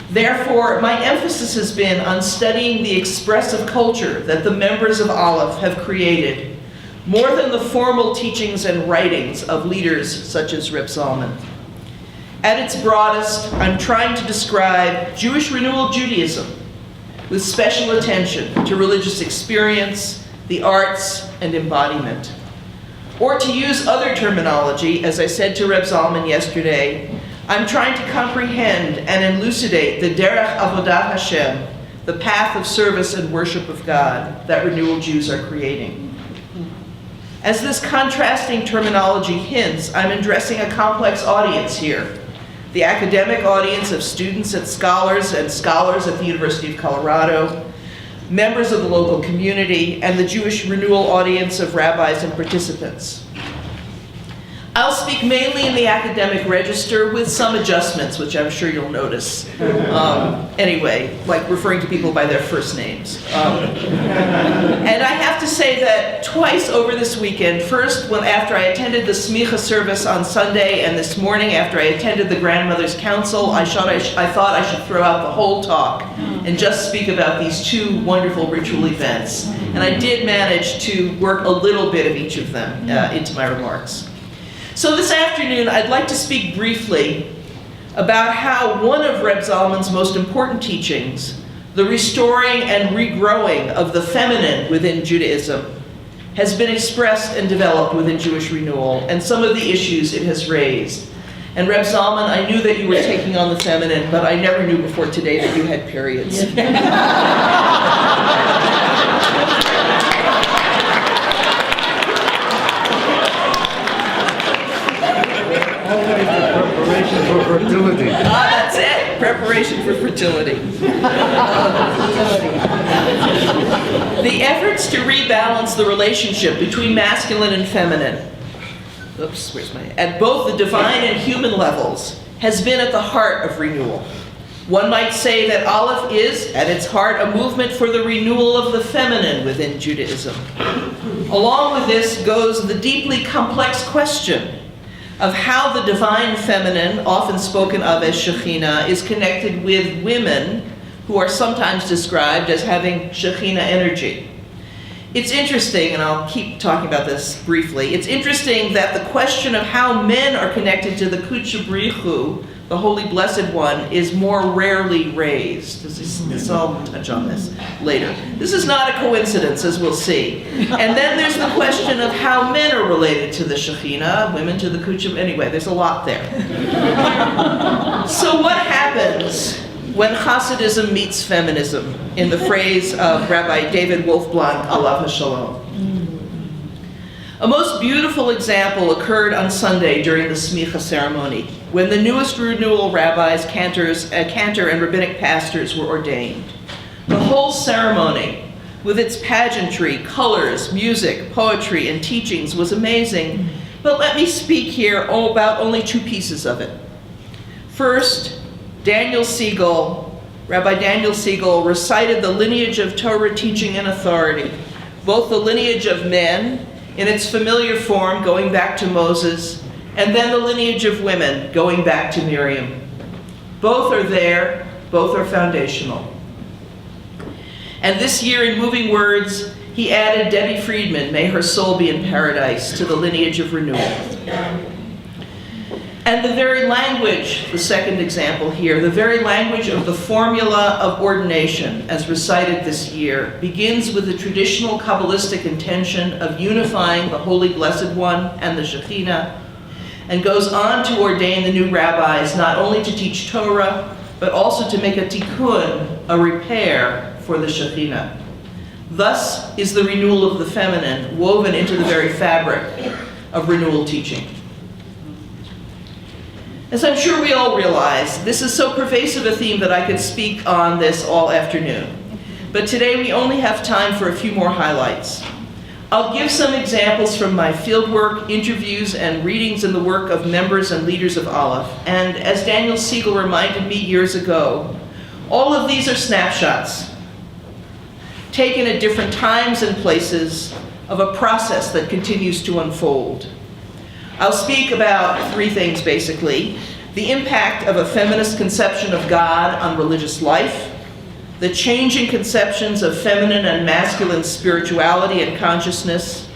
Speaker 2: Therefore, my emphasis has been on studying the expressive culture that the members of Aleph have created, more than the formal teachings and writings of leaders such as Rabbi Zalman. At its broadest, I'm trying to describe Jewish renewal Judaism with special attention to religious experience, the arts, and embodiment. Or to use other terminology, as I said to Rabbi Zalman yesterday, I'm trying to comprehend and elucidate the derech avodat Hashem, the path of service and worship of God that renewal Jews are creating. As this contrasting terminology hints, I'm addressing a complex audience here. The academic audience of students and scholars at the University of Colorado, members of the local community, and the Jewish renewal audience of rabbis and participants. I'll speak mainly in the academic register with some adjustments, which I'm sure you'll notice. Anyway, like referring to people by their first names. And I have to say that twice over this weekend, first after I attended the smicha service on Sunday, and this morning after I attended the Grandmother's Council, I thought I should throw out the whole talk and just speak about these two wonderful ritual events. And I did manage to work a little bit of each of them into my remarks. So this afternoon, I'd like to speak briefly about how one of Reb Zalman's most important teachings, the restoring and regrowing of the feminine within Judaism, has been expressed and developed within Jewish renewal, and some of the issues it has raised. And Reb Zalman, I knew that you were taking on the feminine, but I never knew before today that you had periods.
Speaker 7: Preparation for fertility.
Speaker 2: That's it. Preparation for fertility. The efforts to rebalance the relationship between masculine and feminine, at both the divine and human levels, has been at the heart of renewal. One might say that Aleph is, at its heart, a movement for the renewal of the feminine within Judaism. Along with this goes the deeply complex question of how the divine feminine, often spoken of as Shekhinah, is connected with women who are sometimes described as having Shekhinah energy. It's interesting, and I'll keep talking about this briefly, it's interesting that the question of how men are connected to the Kudsha B'richu, the Holy Blessed One, is more rarely raised. I'll touch on this later. This is not a coincidence, as we'll see. And then there's the question of how men are related to the Shekhinah, women to the Kudsha. Anyway, there's a lot there. So what happens when Hasidism meets feminism, in the phrase of Rabbi David Wolfblank, alav hashalom? A most beautiful example occurred on Sunday during the smicha ceremony, when the newest renewal rabbis, cantor and rabbinic pastors were ordained. The whole ceremony, with its pageantry, colors, music, poetry, and teachings, was amazing, but let me speak here about only two pieces of it. First, Rabbi Daniel Siegel recited the lineage of Torah teaching and authority, both the lineage of men in its familiar form going back to Moses, and then the lineage of women going back to Miriam. Both are there, both are foundational. And this year in moving words, he added Debbie Friedman, may her soul be in paradise, to the lineage of renewal. And the very language, the second example here, the very language of the formula of ordination as recited this year begins with the traditional Kabbalistic intention of unifying the Holy Blessed One and the Shekhinah, and goes on to ordain the new rabbis not only to teach Torah, but also to make a tikkun, a repair for the Shekhinah. Thus is the renewal of the feminine woven into the very fabric of renewal teaching. As I'm sure we all realize, this is so pervasive a theme that I could speak on this all afternoon. But today we only have time for a few more highlights. I'll give some examples from my fieldwork, interviews, and readings in the work of members and leaders of Aleph. And as Daniel Siegel reminded me years ago, all of these are snapshots, taken at different times and places of a process that continues to unfold. I'll speak about three things, basically: the impact of a feminist conception of God on religious life, the changing conceptions of feminine and masculine spirituality and consciousness,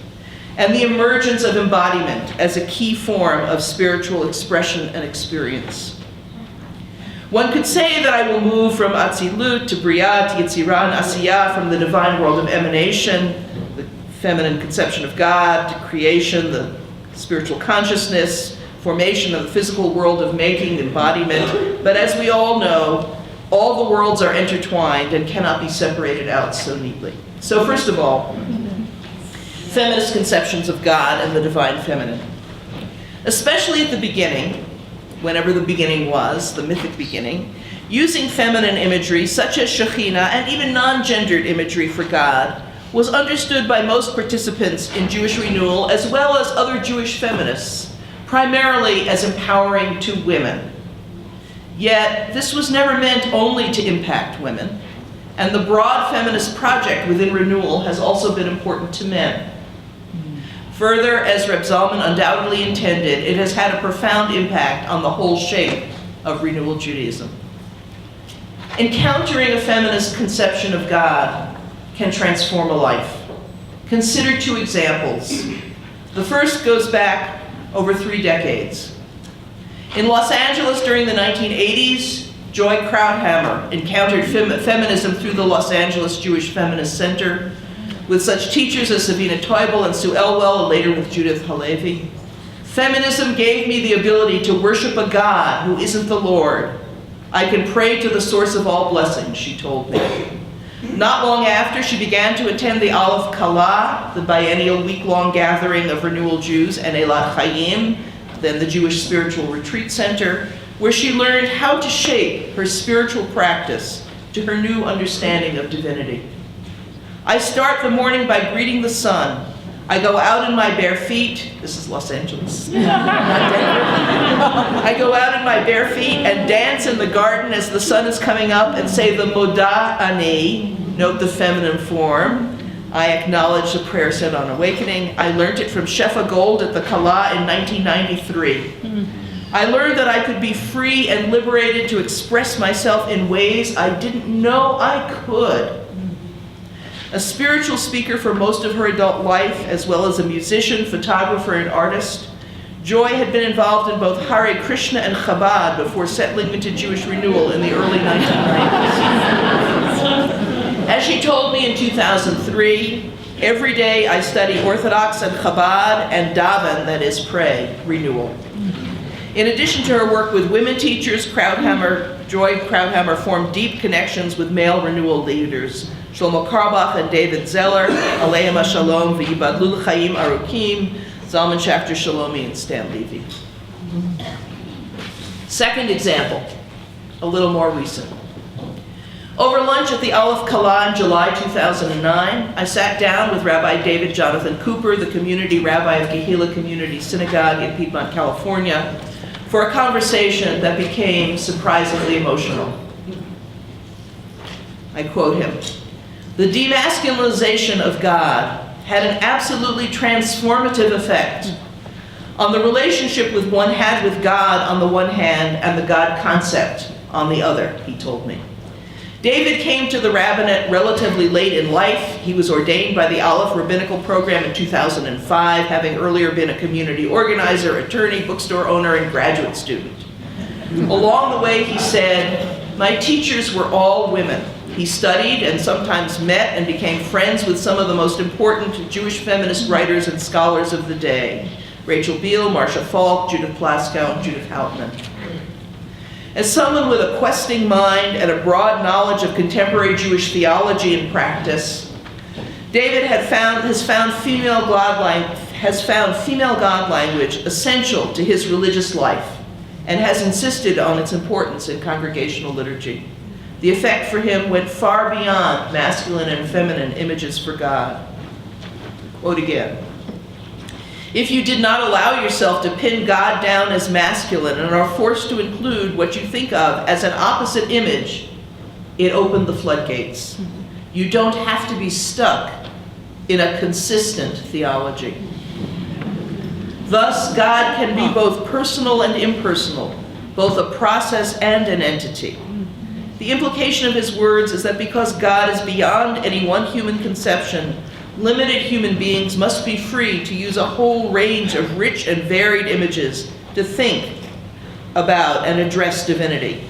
Speaker 2: and the emergence of embodiment as a key form of spiritual expression and experience. One could say that I will move from Atzilut to Briah to Yetzirah and Asiyah, from the divine world of emanation, the feminine conception of God, to creation, the spiritual consciousness, formation of the physical world of making, embodiment. But as we all know, all the worlds are intertwined and cannot be separated out so neatly. So first of all, feminist conceptions of God and the divine feminine. Especially at the beginning, whenever the beginning was, the mythic beginning, using feminine imagery such as Shekhinah and even non-gendered imagery for God was understood by most participants in Jewish renewal, as well as other Jewish feminists, primarily as empowering to women. Yet, this was never meant only to impact women, and the broad feminist project within renewal has also been important to men. Further, as Rabbi Zalman undoubtedly intended, it has had a profound impact on the whole shape of renewal Judaism. Encountering a feminist conception of God can transform a life. Consider two examples. The first goes back over 3 decades. In Los Angeles during the 1980s, Joy Krauthammer encountered feminism through the Los Angeles Jewish Feminist Center, with such teachers as Savina Teubel and Sue Elwell, and later with Judith Halevi. Feminism gave me the ability to worship a God who isn't the Lord. I can pray to the source of all blessings, she told me. Not long after, she began to attend the Aleph Kala, the biennial week-long gathering of renewal Jews, and Eilat Chaim, then the Jewish Spiritual Retreat Center, where she learned how to shape her spiritual practice to her new understanding of divinity. I start the morning by greeting the sun. I go out in my bare feet. This is Los Angeles, not Denver. I go out in my bare feet and dance in the garden as the sun is coming up and say the Moda Ani, note the feminine form. I acknowledge the prayer said on awakening. I learned it from Shefa Gold at the Kala in 1993. I learned that I could be free and liberated to express myself in ways I didn't know I could. A spiritual speaker for most of her adult life, as well as a musician, photographer, and artist, Joy had been involved in both Hare Krishna and Chabad before settling into Jewish renewal in the early 1990s. As she told me in 2003, every day I study Orthodox and Chabad and daven, that is pray, renewal. In addition to her work with women teachers, Joy Krauthammer formed deep connections with male renewal leaders, Shlomo Carlebach and David Zeller, Aleim Shalom, V'yibadlu l'chaim arukim, Zalman Schachter-Shalomi, and Stan Levy. Second example, a little more recent. Over lunch at the Aleph Kala in July 2009, I sat down with Rabbi David Jonathan Cooper, the community rabbi of Gehillah Community Synagogue in Piedmont, California, for a conversation that became surprisingly emotional. I quote him, "The demasculinization of God had an absolutely transformative effect on the relationship one had with God on the one hand and the God concept on the other," he told me. David came to the rabbinate relatively late in life. He was ordained by the Aleph Rabbinical Program in 2005, having earlier been a community organizer, attorney, bookstore owner, and graduate student. Along the way, he said, "My teachers were all women." He studied and sometimes met and became friends with some of the most important Jewish feminist writers and scholars of the day: Rachel Beal, Marcia Falk, Judith Plaskow, and Judith Hauptman. As someone with a questing mind and a broad knowledge of contemporary Jewish theology and practice, David has found female God language essential to his religious life and has insisted on its importance in congregational liturgy. The effect for him went far beyond masculine and feminine images for God. Quote again, "If you did not allow yourself to pin God down as masculine and are forced to include what you think of as an opposite image, it opened the floodgates. You don't have to be stuck in a consistent theology. Thus, God can be both personal and impersonal, both a process and an entity. The implication of his words is that because God is beyond any one human conception, limited human beings must be free to use a whole range of rich and varied images to think about and address divinity."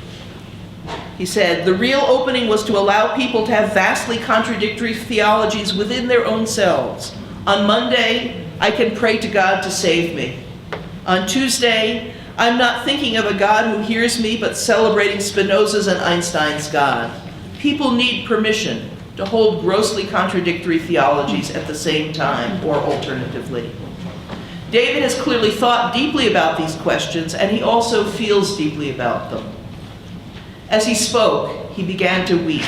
Speaker 2: He said, "The real opening was to allow people to have vastly contradictory theologies within their own selves. On Monday, I can pray to God to save me. On Tuesday, I'm not thinking of a God who hears me, but celebrating Spinoza's and Einstein's God. People need permission to hold grossly contradictory theologies at the same time, or alternatively." David has clearly thought deeply about these questions, and he also feels deeply about them. As he spoke, he began to weep.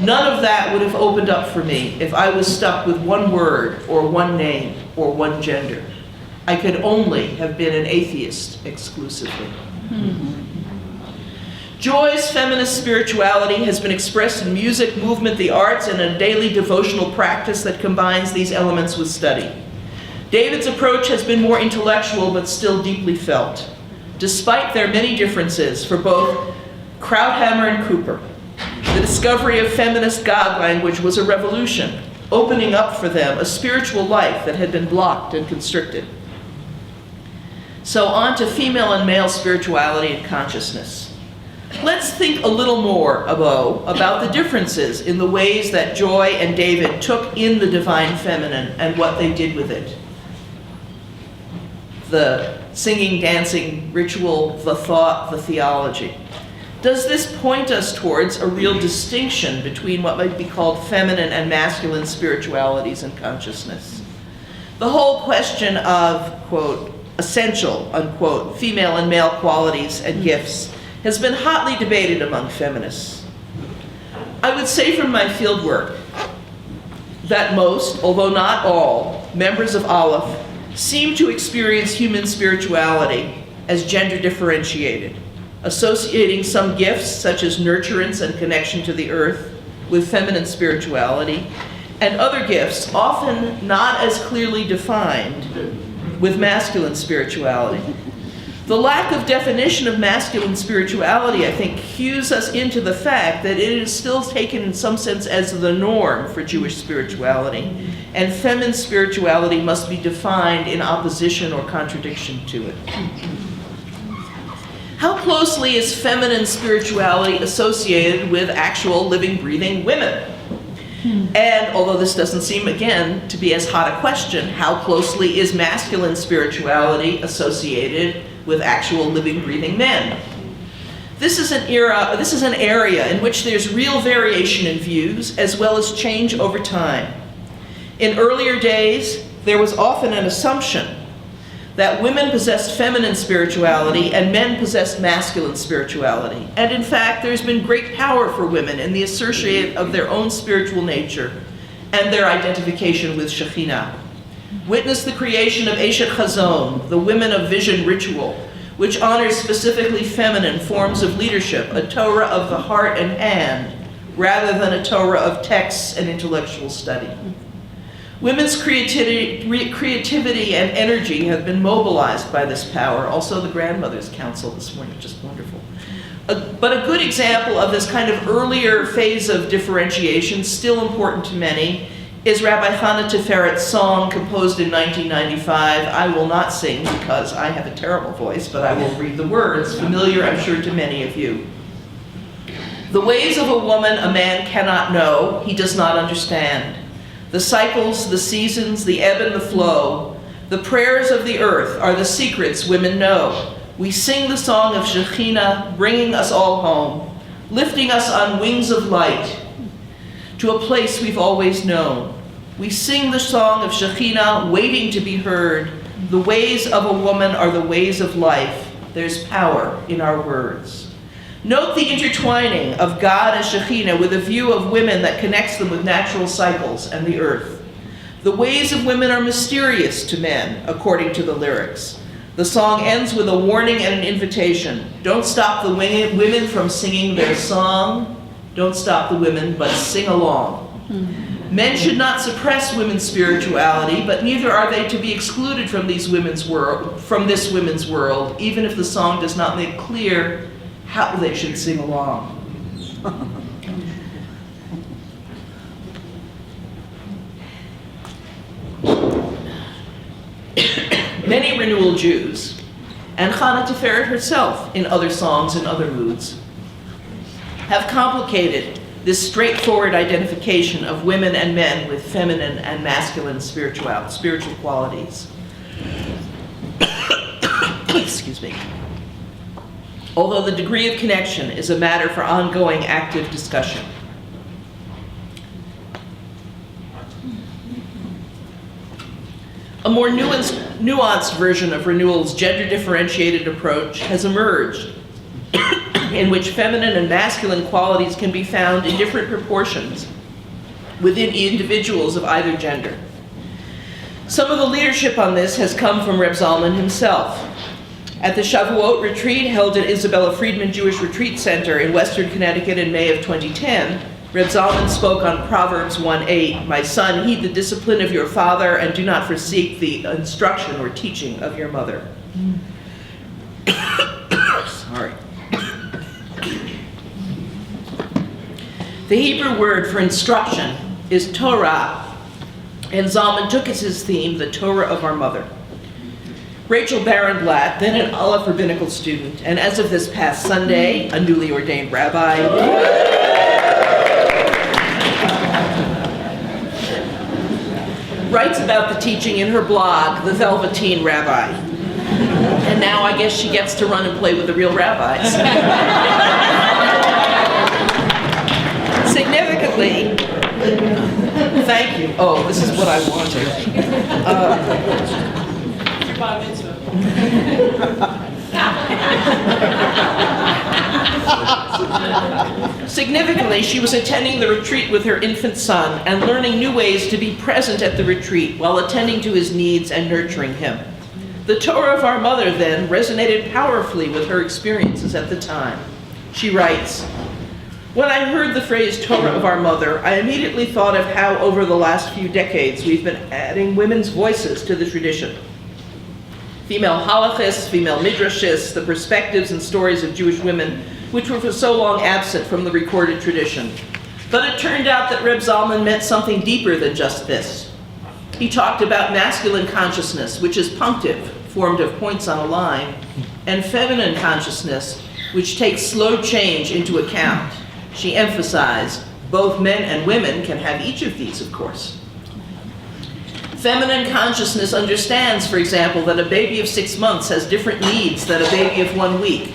Speaker 2: "None of that would have opened up for me if I was stuck with one word, or one name, or one gender. I could only have been an atheist exclusively." Joy's feminist spirituality has been expressed in music, movement, the arts, and a daily devotional practice that combines these elements with study. David's approach has been more intellectual, but still deeply felt. Despite their many differences for both Krauthammer and Cooper, the discovery of feminist God language was a revolution, opening up for them a spiritual life that had been blocked and constricted. So on to female and male spirituality and consciousness. Let's think a little more about the differences in the ways that Joy and David took in the divine feminine and what they did with it. The singing, dancing, ritual, the thought, the theology. Does this point us towards a real distinction between what might be called feminine and masculine spiritualities and consciousness? The whole question of, quote, essential, unquote, female and male qualities and gifts has been hotly debated among feminists. I would say from my fieldwork that most, although not all, members of Aleph seem to experience human spirituality as gender differentiated, associating some gifts, such as nurturance and connection to the earth, with feminine spirituality, and other gifts, often not as clearly defined, with masculine spirituality. The lack of definition of masculine spirituality, I think, cues us into the fact that it is still taken in some sense as the norm for Jewish spirituality, and feminine spirituality must be defined in opposition or contradiction to it. How closely is feminine spirituality associated with actual living, breathing women? And although this doesn't seem, again, to be as hot a question, how closely is masculine spirituality associated with actual living, breathing men? This is an area in which there's real variation in views as well as change over time. In earlier days, there was often an assumption that women possessed feminine spirituality and men possessed masculine spirituality. And in fact, there's been great power for women in the assertion of their own spiritual nature and their identification with Shekhinah. Witness the creation of Eshet Chazon, the Women of Vision ritual, which honors specifically feminine forms of leadership, a Torah of the heart and hand, rather than a Torah of texts and intellectual study. Women's creativity and energy have been mobilized by this power. Also the Grandmothers' Council this morning, just wonderful. But a good example of this kind of earlier phase of differentiation, still important to many, is Rabbi Chana Teferet's song composed in 1995. I will not sing because I have a terrible voice, but I will read the words, familiar I'm sure to many of you. The ways of a woman a man cannot know, he does not understand. The cycles, the seasons, the ebb and the flow, the prayers of the earth are the secrets women know. We sing the song of Shekhinah, bringing us all home, lifting us on wings of light to a place we've always known. We sing the song of Shekhinah, waiting to be heard. The ways of a woman are the ways of life. There's power in our words. Note the intertwining of God and Shekhinah with a view of women that connects them with natural cycles and the earth. The ways of women are mysterious to men, according to the lyrics. The song ends with a warning and an invitation. Don't stop the women from singing their song. Don't stop the women, but sing along. Men should not suppress women's spirituality, but neither are they to be excluded from this women's world, even if the song does not make clear how they should sing along. Many renewal Jews, and Chana Teferet herself in other songs and other moods, have complicated this straightforward identification of women and men with feminine and masculine spiritual qualities. Excuse me. Although the degree of connection is a matter for ongoing active discussion. A more nuanced version of renewal's gender-differentiated approach has emerged, in which feminine and masculine qualities can be found in different proportions within individuals of either gender. Some of the leadership on this has come from Reb Zalman himself. At the Shavuot retreat held at Isabella Friedman Jewish Retreat Center in Western Connecticut in May of 2010, Reb Zalman spoke on Proverbs 1:8, "My son, heed the discipline of your father and do not forsake the instruction or teaching of your mother." Sorry. The Hebrew word for instruction is Torah, and Zalman took as his theme the Torah of our mother. Rachel Barenblatt, then an Aleph rabbinical student, and as of this past Sunday, a newly ordained rabbi, writes about the teaching in her blog, The Velveteen Rabbi. And now I guess she gets to run and play with the real rabbis. Significantly, thank you. Oh, this is what I wanted. Significantly, she was attending the retreat with her infant son and learning new ways to be present at the retreat while attending to his needs and nurturing him. The Torah of our mother, then, resonated powerfully with her experiences at the time. She writes, "When I heard the phrase Torah of our mother, I immediately thought of how over the last few decades we've been adding women's voices to the tradition. female halachists, female midrashists, the perspectives and stories of Jewish women, which were for so long absent from the recorded tradition. But it turned out that Reb Zalman meant something deeper than just this. He talked about masculine consciousness, which is punctive, formed of points on a line, and feminine consciousness, which takes slow change into account. She emphasized, both men and women can have each of these, of course. Feminine consciousness understands, for example, that a baby of 6 months has different needs than a baby of 1 week.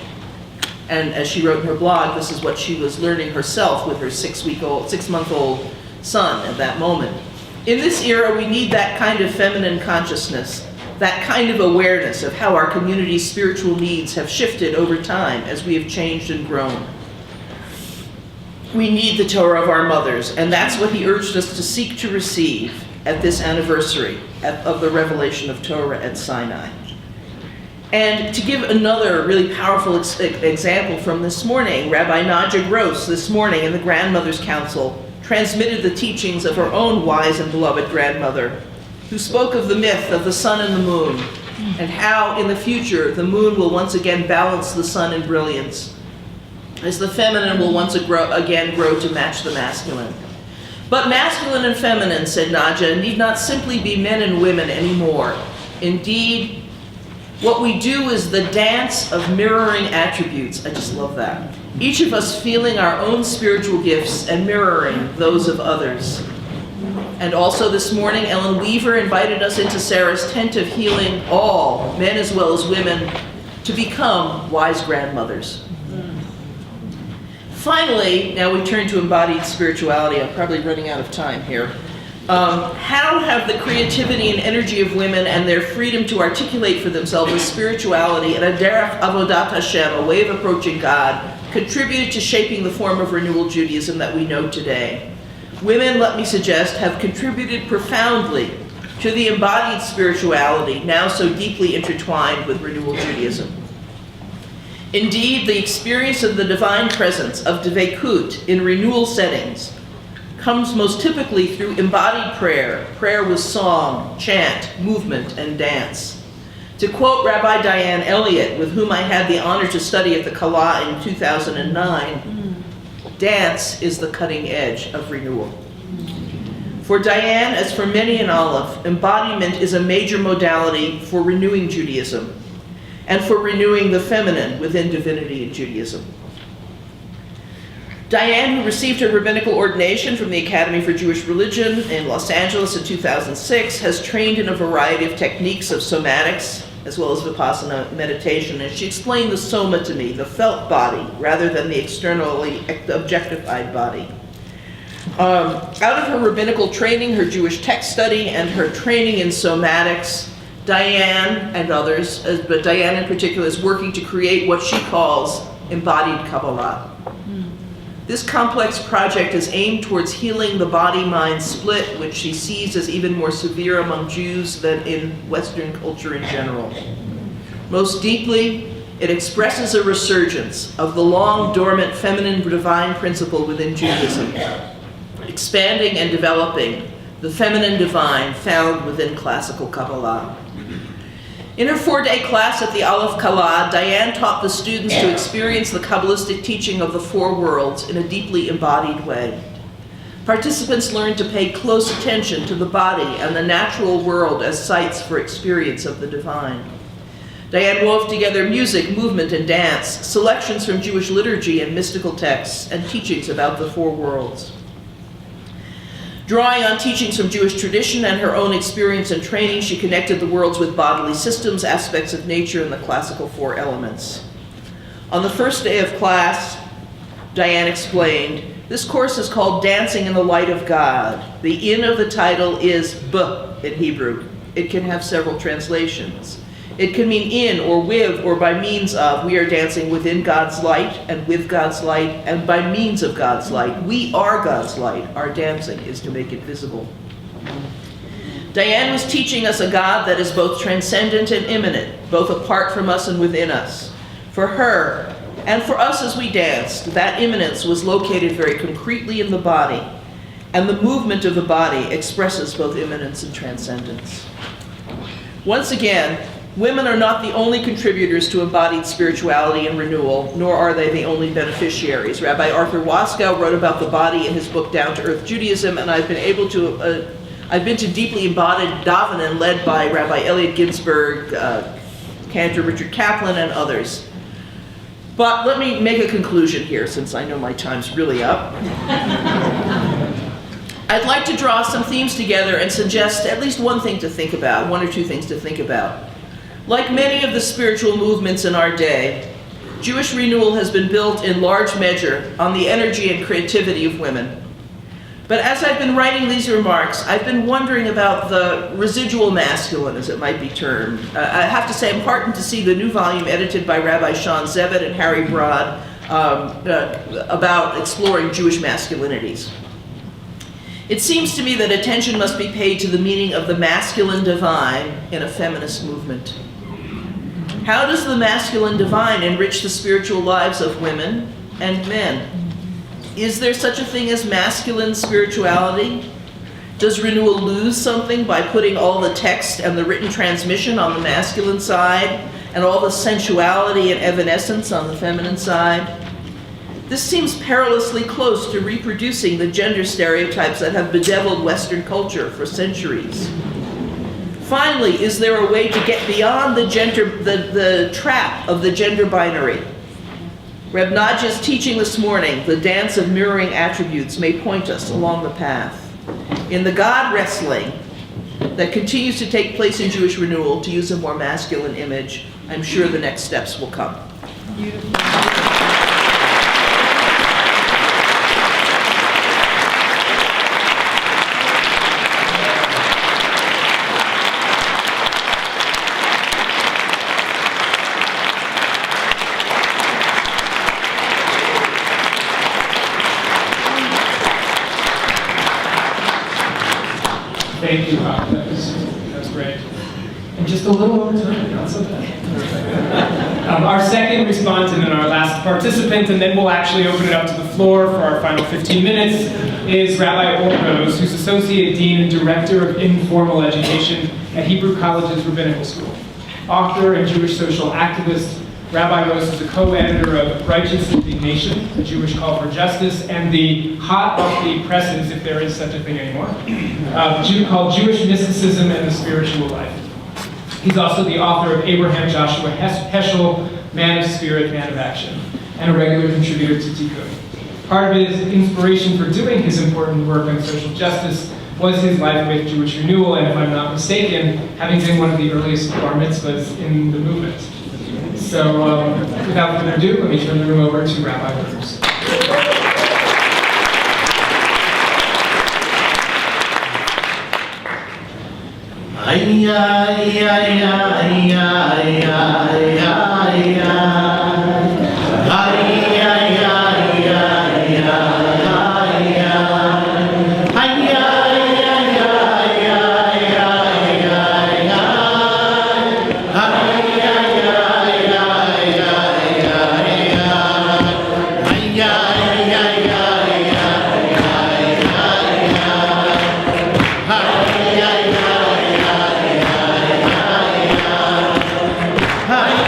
Speaker 2: And as she wrote in her blog, this is what she was learning herself with her 6-month-old son at that moment. In this era, we need that kind of feminine consciousness, that kind of awareness of how our community's spiritual needs have shifted over time as we have changed and grown. We need the Torah of our mothers, and that's what he urged us to seek to receive at this anniversary of the revelation of Torah at Sinai. And to give another really powerful example from this morning, Rabbi Nadia Gross this morning in the Grandmothers' Council transmitted the teachings of her own wise and beloved grandmother, who spoke of the myth of the sun and the moon, and how in the future the moon will once again balance the sun in brilliance, as the feminine will once again grow to match the masculine. But masculine and feminine, said Nadia, need not simply be men and women anymore. Indeed, what we do is the dance of mirroring attributes. I just love that. Each of us feeling our own spiritual gifts and mirroring those of others. And also this morning, Ellen Weaver invited us into Sarah's tent of healing, all, men as well as women, to become wise grandmothers. Finally, now we turn to embodied spirituality. I'm probably running out of time here. How have the creativity and energy of women and their freedom to articulate for themselves a spirituality and a derech avodat Hashem, a way of approaching God, contributed to shaping the form of renewal Judaism that we know today? Women, let me suggest, have contributed profoundly to the embodied spirituality now so deeply intertwined with renewal Judaism. Indeed, the experience of the divine presence of Dveikut in renewal settings comes most typically through embodied prayer, prayer with song, chant, movement, and dance. To quote Rabbi Diane Elliott, with whom I had the honor to study at the Kala in 2009, dance is the cutting edge of renewal. For Diane, as for many in Aleph, embodiment is a major modality for renewing Judaism and for renewing the feminine within divinity in Judaism. Diane, who received her rabbinical ordination from the Academy for Jewish Religion in Los Angeles in 2006, has trained in a variety of techniques of somatics, as well as Vipassana meditation, and she explained the soma to me, the felt body, rather than the externally objectified body. Out of her rabbinical training, her Jewish text study, and her training in somatics, Diane and others, but Diane in particular, is working to create what she calls embodied Kabbalah. This complex project is aimed towards healing the body-mind split, which she sees as even more severe among Jews than in Western culture in general. Most deeply, it expresses a resurgence of the long-dormant feminine divine principle within Judaism, expanding and developing the feminine divine found within classical Kabbalah. In her 4-day class at the Aleph Kala, Diane taught the students to experience the Kabbalistic teaching of the four worlds in a deeply embodied way. Participants learned to pay close attention to the body and the natural world as sites for experience of the divine. Diane wove together music, movement, and dance, selections from Jewish liturgy and mystical texts, and teachings about the four worlds. Drawing on teachings from Jewish tradition and her own experience and training, she connected the worlds with bodily systems, aspects of nature, and the classical four elements. On the first day of class, Diane explained, this course is called Dancing in the Light of God. The in of the title is B in Hebrew. It can have several translations. It can mean in or with or by means of. We are dancing within God's light and with God's light and by means of God's light. We are God's light. Our dancing is to make it visible. Diane was teaching us a God that is both transcendent and immanent, both apart from us and within us. For her, and for us as we danced, that immanence was located very concretely in the body, and the movement of the body expresses both immanence and transcendence. Once again, Women are not the only contributors to embodied spirituality and renewal, nor are they the only beneficiaries. Rabbi Arthur Waskow wrote about the body in his book Down to Earth Judaism, and I've been to deeply embodied davening led by Rabbi Elliot Ginsberg, Cantor Richard Kaplan, and others. But let me make a conclusion here, since I know my time's really up. I'd like to draw some themes together and suggest at least one thing to think about, one or two things to think about. Like many of the spiritual movements in our day, Jewish renewal has been built in large measure on the energy and creativity of women. But as I've been writing these remarks, I've been wondering about the residual masculine, as it might be termed. I have to say I'm heartened to see the new volume edited by Rabbi Sean Zevit and Harry Broad about exploring Jewish masculinities. It seems to me that attention must be paid to the meaning of the masculine divine in a feminist movement. How does the masculine divine enrich the spiritual lives of women and men? Is there such a thing as masculine spirituality? Does renewal lose something by putting all the text and the written transmission on the masculine side and all the sensuality and evanescence on the feminine side? This seems perilously close to reproducing the gender stereotypes that have bedeviled Western culture for centuries. Finally, is there a way to get beyond the trap of the gender binary? Reb Nadja's teaching this morning, the dance of mirroring attributes, may point us along the path. In the God wrestling that continues to take place in Jewish renewal, to use a more masculine image, I'm sure the next steps will come.
Speaker 4: Beautiful.
Speaker 1: Thank you, Bob. That was great. And just a little over time, not so bad. Our second respondent and our last participant, and then we'll actually open it up to the floor for our final 15 minutes, is Rabbi Or Rose, who's Associate Dean and Director of Informal Education at Hebrew College's Rabbinical School. Author and Jewish social activist, Rabbi Rose is a co-editor of Righteous Indignation, A Jewish Call for Justice, and the hot off the presses, if there is such a thing anymore, called Jewish Mysticism and the Spiritual Life. He's also the author of Abraham Joshua Heschel, Man of Spirit, Man of Action, and a regular contributor to Tikkun. Part of his inspiration for doing his important work on social justice was his life with Jewish renewal, and if I'm not mistaken, having been one of the earliest bar mitzvahs in the movement. So, without further ado, let me turn the room over to Rabbi Or Rose.
Speaker 8: Hi.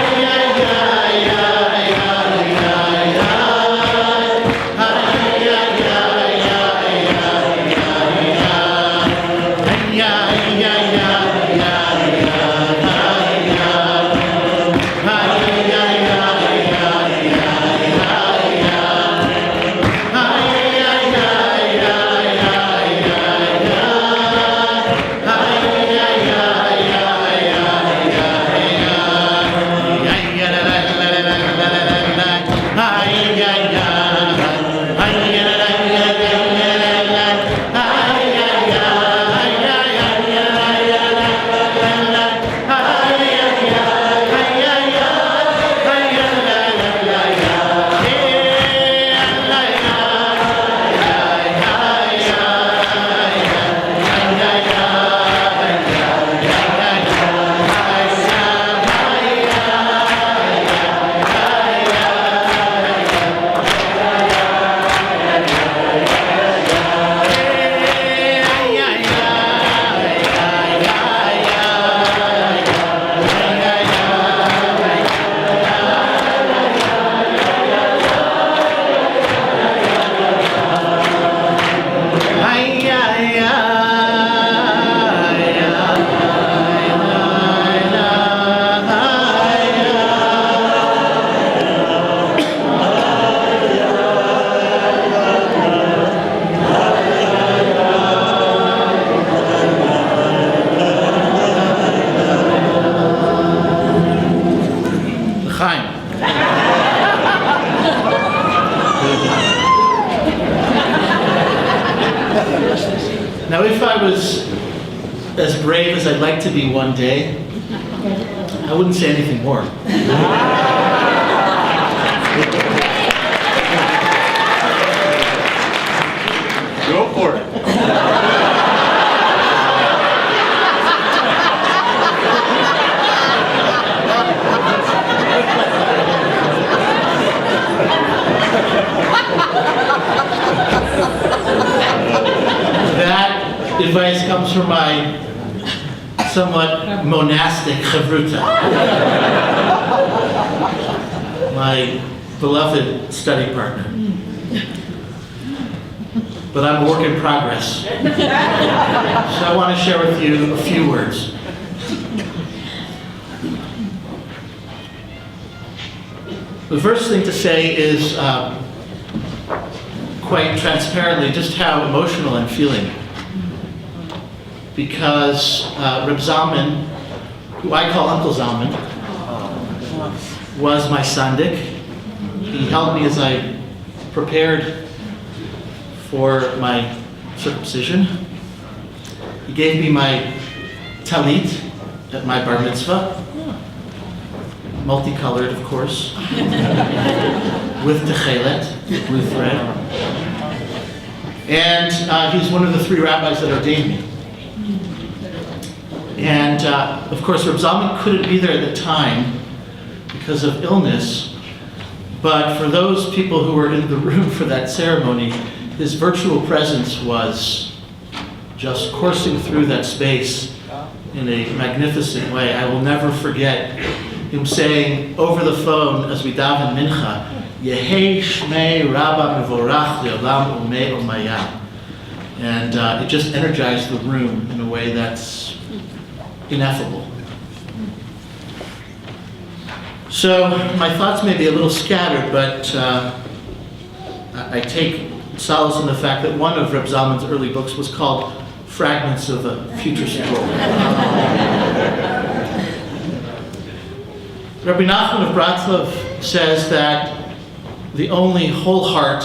Speaker 8: as brave as I'd like to be one day, I wouldn't say anything more.
Speaker 6: Go for it.
Speaker 8: That advice comes from my somewhat monastic chavruta, my beloved study partner. But I'm a work in progress. So I want to share with you a few words. The first thing to say is quite transparently just how emotional I'm feeling. Because Rabbi Zalman, who I call Uncle Zalman, was my sandik. He helped me as I prepared for my circumcision. He gave me my talit at my bar mitzvah, multicolored, of course, with techelet, blue thread. And he's one of the 3 rabbis that ordained me. And of course, Rabbi Zalman couldn't be there at the time because of illness, but for those people who were in the room for that ceremony, his virtual presence was just coursing through that space in a magnificent way. I will never forget him saying over the phone as we daven minhah, Yehei Shmei Rabba Mevorach Le'olam Umei Umayah. And it just energized the room in a way that's ineffable. So my thoughts may be a little scattered, but I take solace in the fact that one of Reb Zalman's early books was called Fragments of a Future Scroll. Rabbi Nachman of Bratslav says that the only whole heart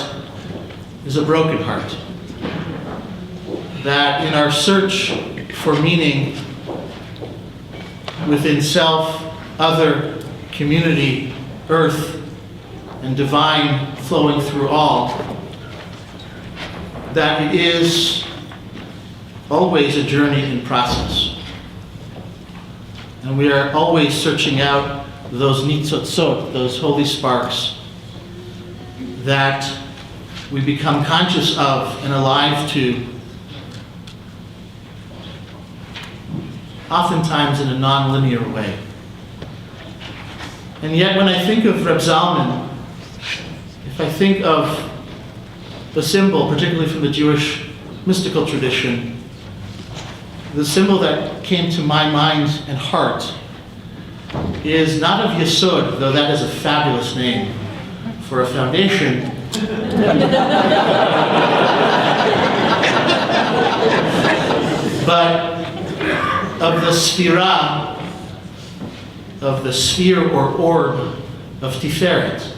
Speaker 8: is a broken heart. That in our search for meaning within self, other, community, earth, and divine flowing through all, that it is always a journey in process. And we are always searching out those nitzotzot, those holy sparks that we become conscious of and alive to, oftentimes in a non-linear way. And yet when I think of Reb Zalman, if I think of the symbol, particularly from the Jewish mystical tradition, the symbol that came to my mind and heart is not of Yesod, though that is a fabulous name for a foundation, but of the sphira, of the sphere or orb of Tiferet.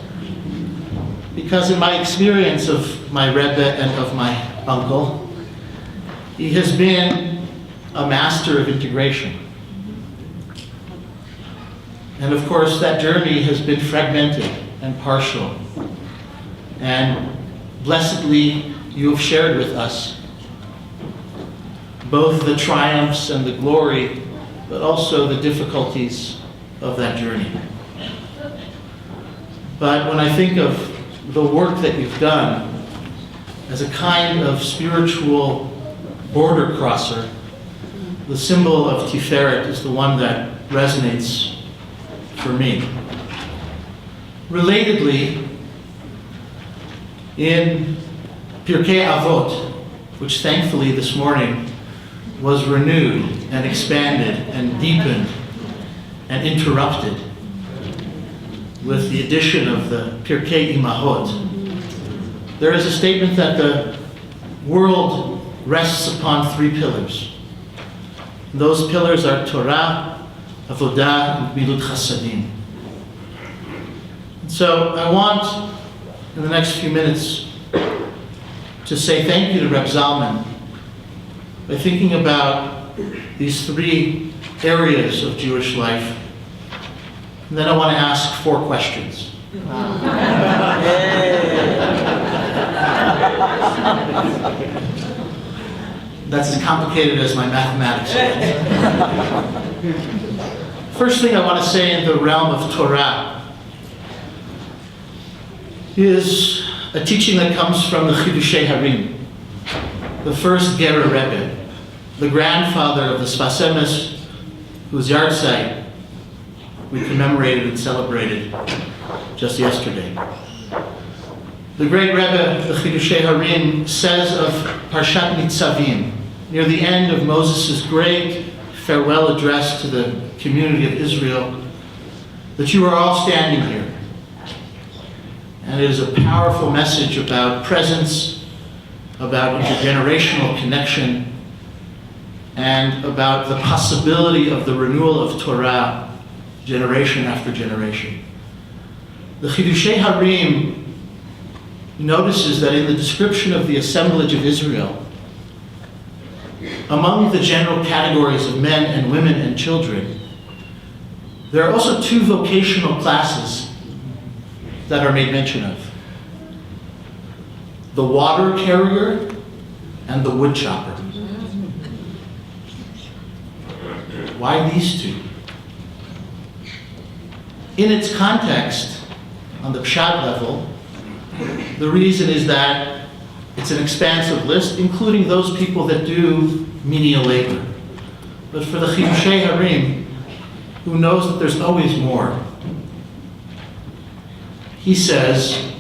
Speaker 8: Because in my experience of my Rebbe and of my uncle, he has been a master of integration. And of course, that journey has been fragmented and partial. And blessedly, you have shared with us both the triumphs and the glory, but also the difficulties of that journey. But when I think of the work that you've done as a kind of spiritual border crosser, the symbol of Tiferet is the one that resonates for me. Relatedly, in Pirkei Avot, which thankfully this morning was renewed and expanded and deepened and interrupted with the addition of the Pirkei Imahot, there is a statement that the world rests upon 3 pillars. Those pillars are Torah, Avodah, and Milut Chasadim. So I want, in the next few minutes, to say thank you to Reb Zalman by thinking about these three areas of Jewish life. And then I want to ask 4 questions. That's as complicated as my mathematics is. First thing I want to say in the realm of Torah is a teaching that comes from the Chidushei Harim, the first Ger Rebbe, the grandfather of the Sfas Emes, whose yahrzeit we commemorated and celebrated just yesterday. The great Rebbe, the Chidushei Harim, says of Parshat Nitzavim, near the end of Moses' great farewell address to the community of Israel, that you are all standing here. And it is a powerful message about presence, about intergenerational connection, and about the possibility of the renewal of Torah generation after generation. The Chidushei Harim notices that in the description of the assemblage of Israel, among the general categories of men and women and children, there are also 2 vocational classes that are made mention of: the water carrier and the wood chopper. Why these 2? In its context, on the pshat level, the reason is that it's an expansive list, including those people that do menial labor. But for the Chidushei Harim, who knows that there's always more, he says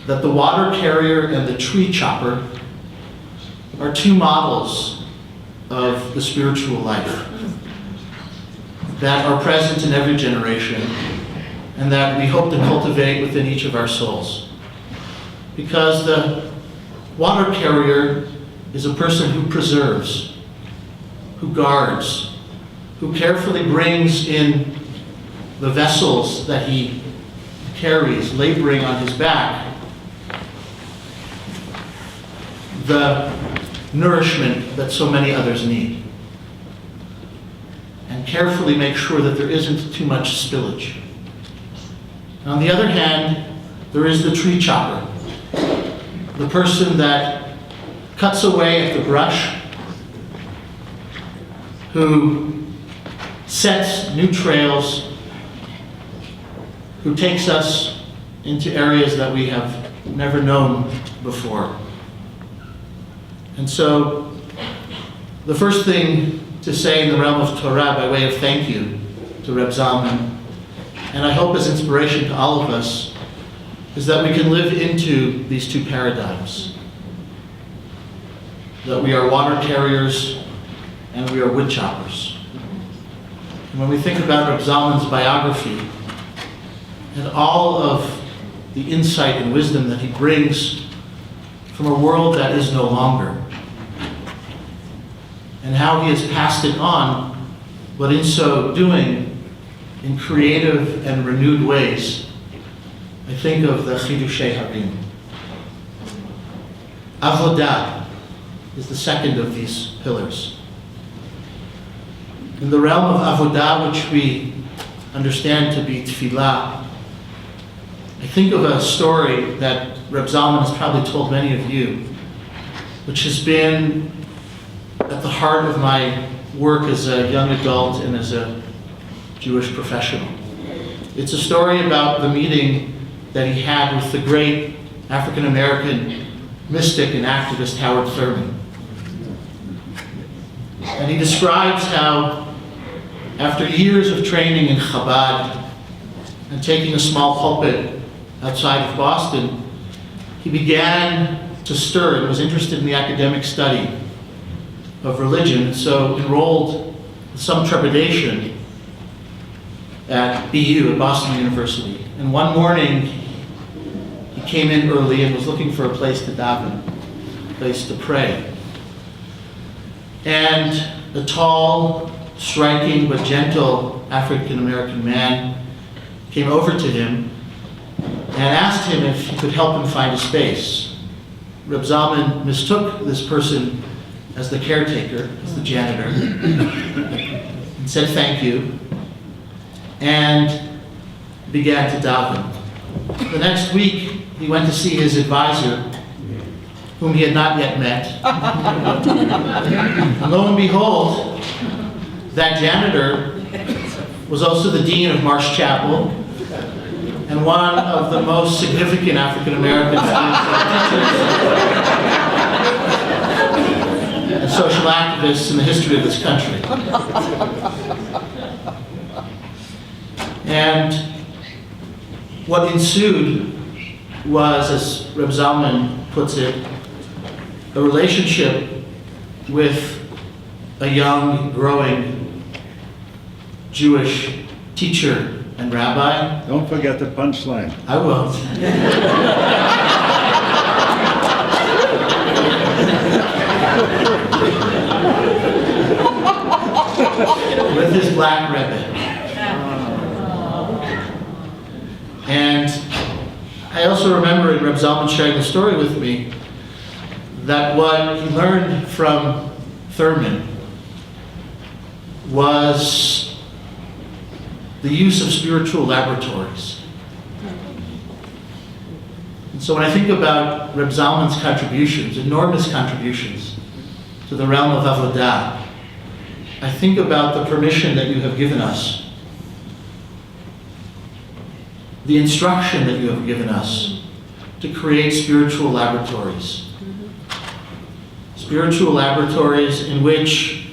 Speaker 8: that the water carrier and the tree chopper are 2 models of the spiritual life that are present in every generation and that we hope to cultivate within each of our souls. Because the water carrier is a person who preserves, who guards, who carefully brings in the vessels that he carries, laboring on his back, the nourishment that so many others need, and carefully make sure that there isn't too much spillage. On the other hand, there is the tree chopper, the person that cuts away at the brush, who sets new trails, who takes us into areas that we have never known before. And so, the first thing to say in the realm of Torah, by way of thank you to Reb Zalman, and I hope as inspiration to all of us, is that we can live into these 2 paradigms. That we are water carriers and we are wood choppers. And when we think about Reb Zalman's biography and all of the insight and wisdom that he brings from a world that is no longer, and how he has passed it on, but in so doing, in creative and renewed ways, I think of the Chidushei Harim. Avodah is the second of these pillars. In the realm of Avodah, which we understand to be tefillah, I think of a story that Reb Zalman has probably told many of you, which has been at the heart of my work as a young adult and as a Jewish professional. It's a story about the meeting that he had with the great African-American mystic and activist Howard Thurman. And he describes how, after years of training in Chabad and taking a small pulpit outside of Boston, he began to stir and was interested in the academic study of religion, so enrolled with some trepidation at BU, at Boston University. And one morning, he came in early and was looking for a place to daven, a place to pray. And a tall, striking, but gentle African-American man came over to him and asked him if he could help him find a space. Reb Zalman mistook this person as the caretaker, as the janitor, and said thank you, and began to daven. The next week, he went to see his advisor, whom he had not yet met. And lo and behold, that janitor was also the dean of Marsh Chapel and one of the most significant African American and social activists in the history of this country. And what ensued was, as Rabbi Zalman puts it, a relationship with a young, growing Jewish teacher and rabbi.
Speaker 9: Don't forget the punchline.
Speaker 8: I won't. With his black Rebbe. And I also remember in Rabbi Zalman sharing the story with me that what he learned from Thurman was the use of spiritual laboratories. And so when I think about Reb Zalman's contributions, enormous contributions to the realm of Avodah, I think about the permission that you have given us, the instruction that you have given us to create spiritual laboratories. Spiritual laboratories in which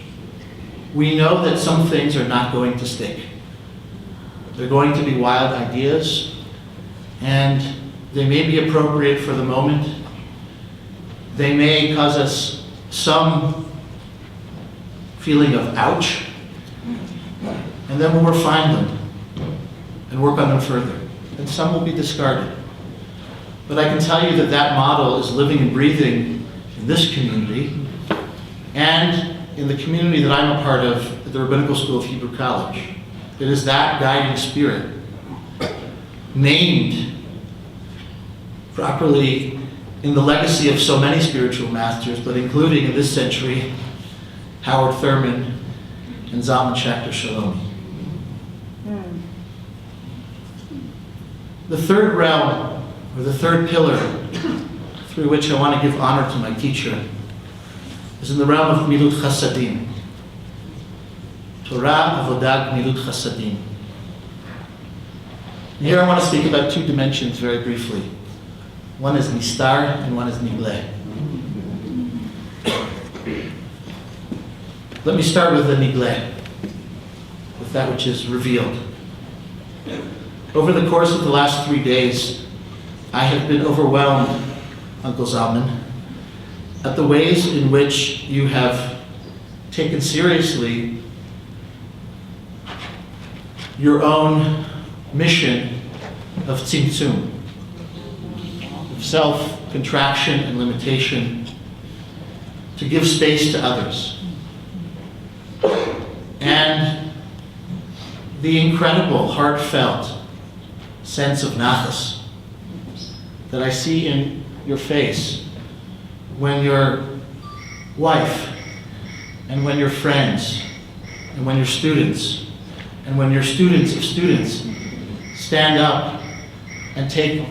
Speaker 8: we know that some things are not going to stick. They're going to be wild ideas, and they may be appropriate for the moment. They may cause us some feeling of ouch, and then we'll refine them and work on them further. And some will be discarded. But I can tell you that that model is living and breathing in this community and in the community that I'm a part of at the Rabbinical School of Hebrew College. It is that guiding spirit, named properly in the legacy of so many spiritual masters, but including in this century, Howard Thurman and Zalman Schachter-Shalomi. The third realm, or the third pillar, through which I want to give honor to my teacher, is in the realm of Gmilut Chasadim. Torah, Avodah, Gmilut Chasadim. And here I want to speak about two dimensions very briefly. One is Nistar and one is Nigleh. Let me start with the Nigleh, with that which is revealed. Over the course of the last 3 days, I have been overwhelmed, Uncle Zalman, at the ways in which you have taken seriously your own mission of tzimtzum, of self-contraction and limitation, to give space to others. And the incredible, heartfelt sense of nachas that I see in your face when your wife and when your friends and when your students and when your students of students stand up and take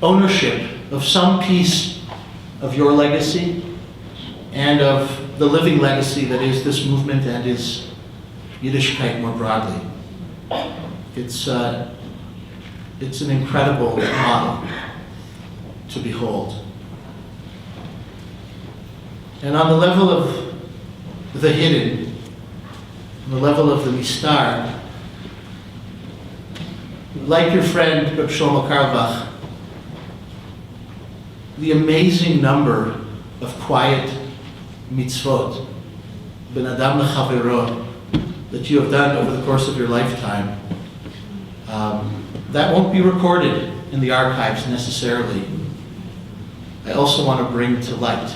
Speaker 8: ownership of some piece of your legacy and of the living legacy that is this movement and is Yiddishkeit more broadly. It's an incredible model to behold. And on the level of the hidden, on the level of the Nistar, like your friend Reb Shlomo Carlebach, the amazing number of quiet mitzvot, ben adam lechavero, that you have done over the course of your lifetime, that won't be recorded in the archives necessarily. I also want to bring to light.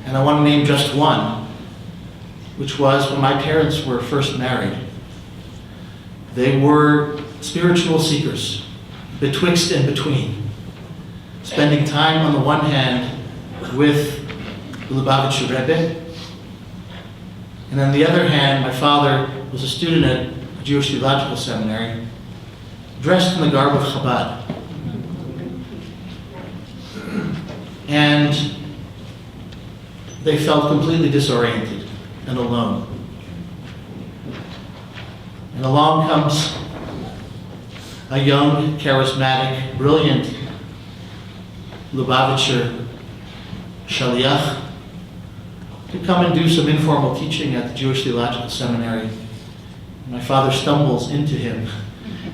Speaker 8: And I want to name just one, which was when my parents were first married. They were spiritual seekers, betwixt and between, spending time on the one hand with Lubavitcher Rebbe. And on the other hand, my father was a student at the Jewish Theological Seminary, dressed in the garb of Chabad. And they felt completely disoriented and alone. And along comes a young, charismatic, brilliant Lubavitcher Shaliach to come and do some informal teaching at the Jewish Theological Seminary. My father stumbles into him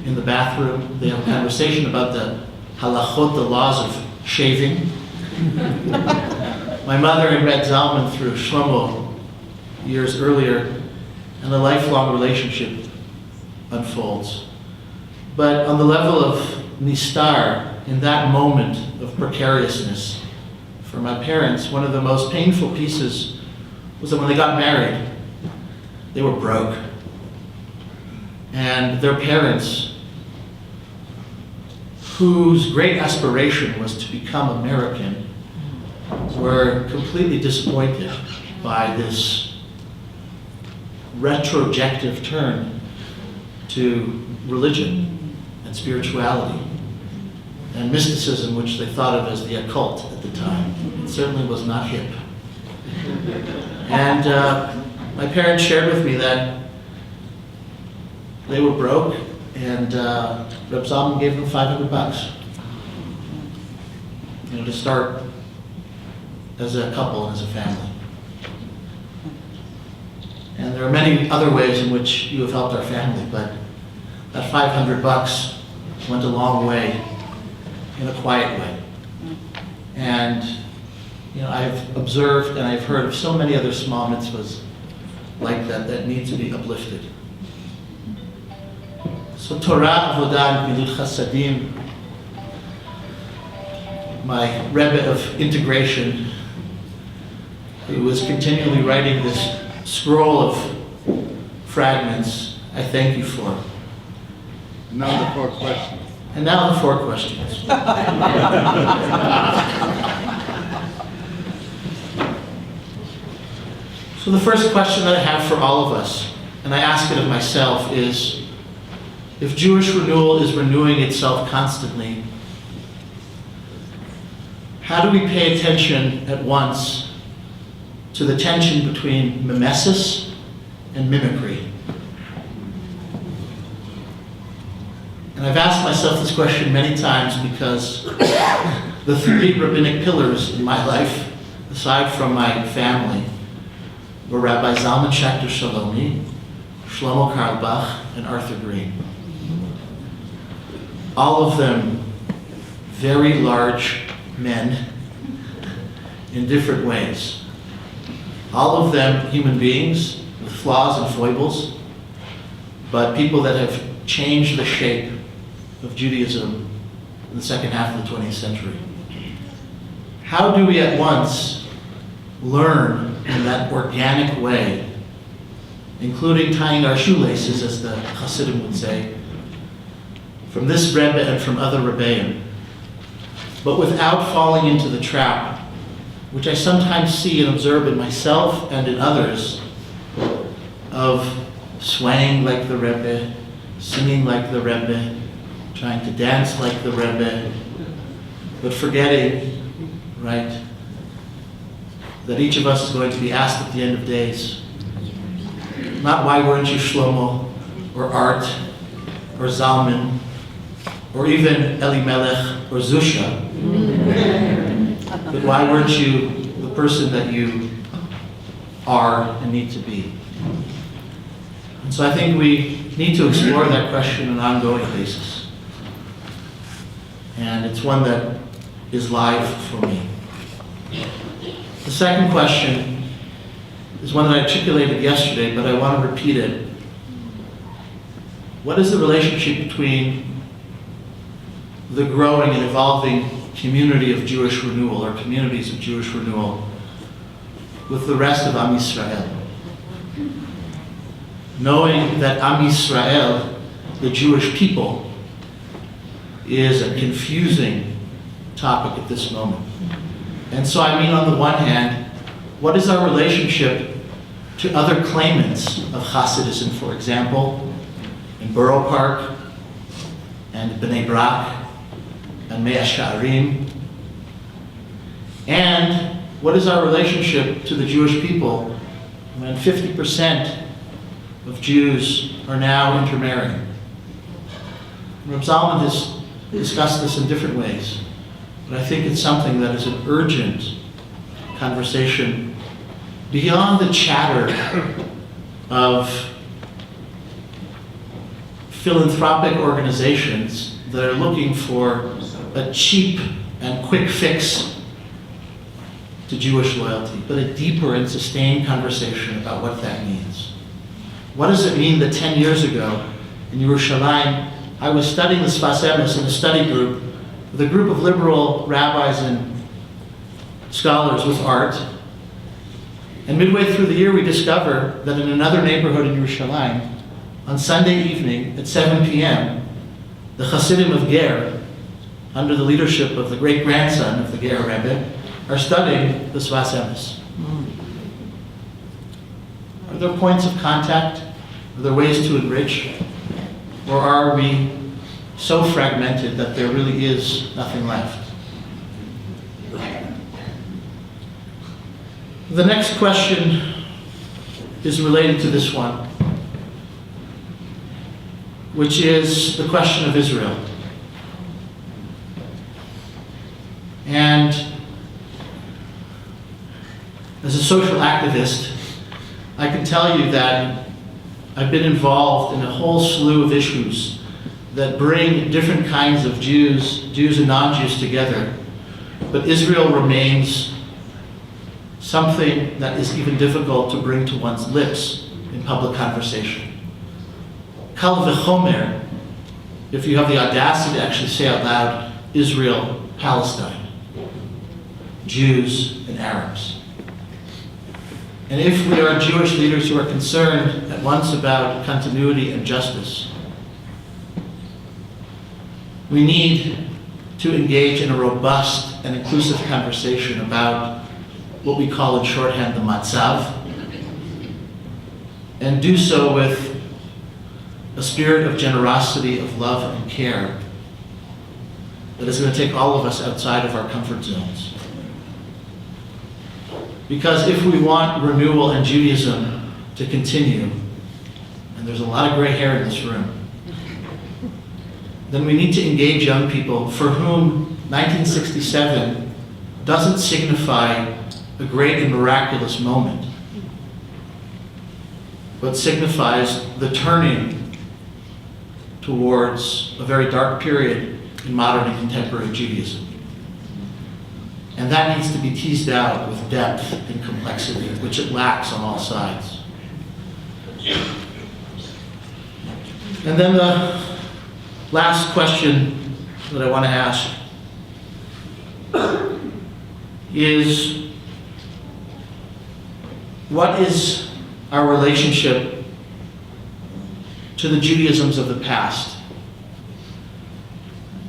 Speaker 8: in the bathroom. They have a conversation about the halachot, the laws of shaving. My mother had read Zalman through Shlomo years earlier, and a lifelong relationship unfolds. But on the level of nistar, in that moment of precariousness, for my parents, one of the most painful pieces was that when they got married, they were broke. And their parents, whose great aspiration was to become American, were completely disappointed by this retrojective turn to religion and spirituality and mysticism, which they thought of as the occult at the time. It certainly was not hip. And my parents shared with me that they were broke, and Rabbi Zalman gave them $500, to start as a couple and as a family. And there are many other ways in which you have helped our family, but that $500 went a long way in a quiet way. And I've observed and I've heard of so many other small mitzvahs like that that need to be uplifted. So Torah, Avodah, and Gmilut Chasadim, my Rebbe of integration, who was continually writing this scroll of fragments, I thank you for.
Speaker 7: Now the 4 questions.
Speaker 8: And now the 4 questions. So the first question that I have for all of us, and I ask it of myself, is if Jewish renewal is renewing itself constantly, how do we pay attention at once to the tension between mimesis and mimicry? And I've asked myself this question many times because the 3 rabbinic pillars in my life, aside from my family, were Rabbi Zalman Schachter-Shalomi, Shlomo Carlebach, and Arthur Green. All of them very large men in different ways. All of them human beings with flaws and foibles, but people that have changed the shape of Judaism in the second half of the 20th century. How do we at once learn in that organic way, including tying our shoelaces, as the Hasidim would say, from this Rebbe and from other Rebbeim, but without falling into the trap, which I sometimes see and observe in myself and in others, of swaying like the Rebbe, singing like the Rebbe, trying to dance like the Rebbe, but forgetting, right, that each of us is going to be asked at the end of days, not why weren't you Shlomo, or Art, or Zalman, or even Elimelech, or Zusha, but why weren't you the person that you are and need to be? And so I think we need to explore that question on an ongoing basis. And it's one that is live for me. The second question is one that I articulated yesterday, but I want to repeat it. What is the relationship between the growing and evolving community of Jewish renewal, or communities of Jewish renewal, with the rest of Am Yisrael? Knowing that Am Yisrael, the Jewish people, is a confusing topic at this moment. And so I mean, on the one hand, what is our relationship to other claimants of Hasidism, for example, in Borough Park, and Bnei Brak, and Mea Sha'arim? And what is our relationship to the Jewish people when 50% of Jews are now intermarrying? Rabbi Zalman has discussed this in different ways, but I think it's something that is an urgent conversation beyond the chatter of philanthropic organizations that are looking for a cheap and quick fix to Jewish loyalty, but a deeper and sustained conversation about what that means. What does it mean that 10 years ago in Yerushalayim, I was studying the Sfas Emes in a study group with a group of liberal rabbis and scholars with art, and midway through the year we discover that in another neighborhood in Yerushalayim, on Sunday evening at 7 p.m., the Hasidim of Ger, under the leadership of the great-grandson of the Ger Rebbe, are studying the Sfas Emes. Are there points of contact? Are there ways to enrich? Or are we so fragmented that there really is nothing left? The next question is related to this one, which is the question of Israel. And as a social activist, I can tell you that I've been involved in a whole slew of issues that bring different kinds of Jews and non-Jews together. But Israel remains something that is even difficult to bring to one's lips in public conversation. Kal v'chomer, if you have the audacity to actually say out loud, Israel, Palestine, Jews and Arabs. And if we are Jewish leaders who are concerned at once about continuity and justice, we need to engage in a robust and inclusive conversation about what we call in shorthand the matzav, and do so with a spirit of generosity, of love and care that is going to take all of us outside of our comfort zones. Because if we want renewal in Judaism to continue, and there's a lot of gray hair in this room, then we need to engage young people for whom 1967 doesn't signify a great and miraculous moment, but signifies the turning towards a very dark period in modern and contemporary Judaism. And that needs to be teased out with depth and complexity, which it lacks on all sides. And then the last question that I want to ask is, what is our relationship to the Judaisms of the past?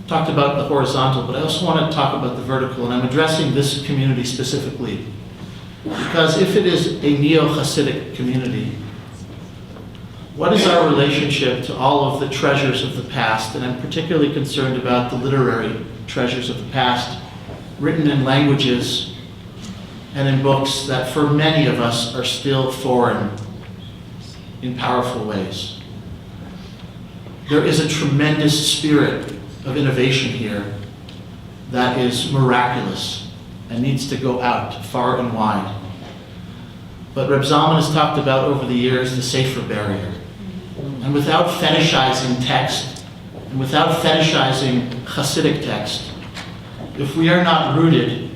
Speaker 8: Talked about the horizontal, but I also want to talk about the vertical, and I'm addressing this community specifically. Because if it is a neo-Hasidic community, what is our relationship to all of the treasures of the past? And I'm particularly concerned about the literary treasures of the past, written in languages and in books that for many of us are still foreign in powerful ways. There is a tremendous spirit of innovation here that is miraculous and needs to go out far and wide. But Reb Zalman has talked about over the years the safer barrier. And without fetishizing text, and without fetishizing Hasidic text, if we are not rooted,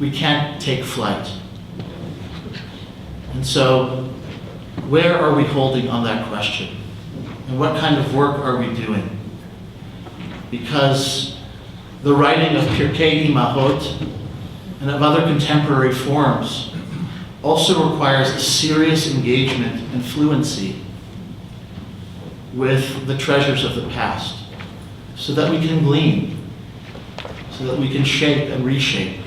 Speaker 8: we can't take flight. And so, where are we holding on that question? And what kind of work are we doing? Because the writing of Pirkei Imahot and of other contemporary forms also requires a serious engagement and fluency with the treasures of the past, so that we can glean, so that we can shape and reshape,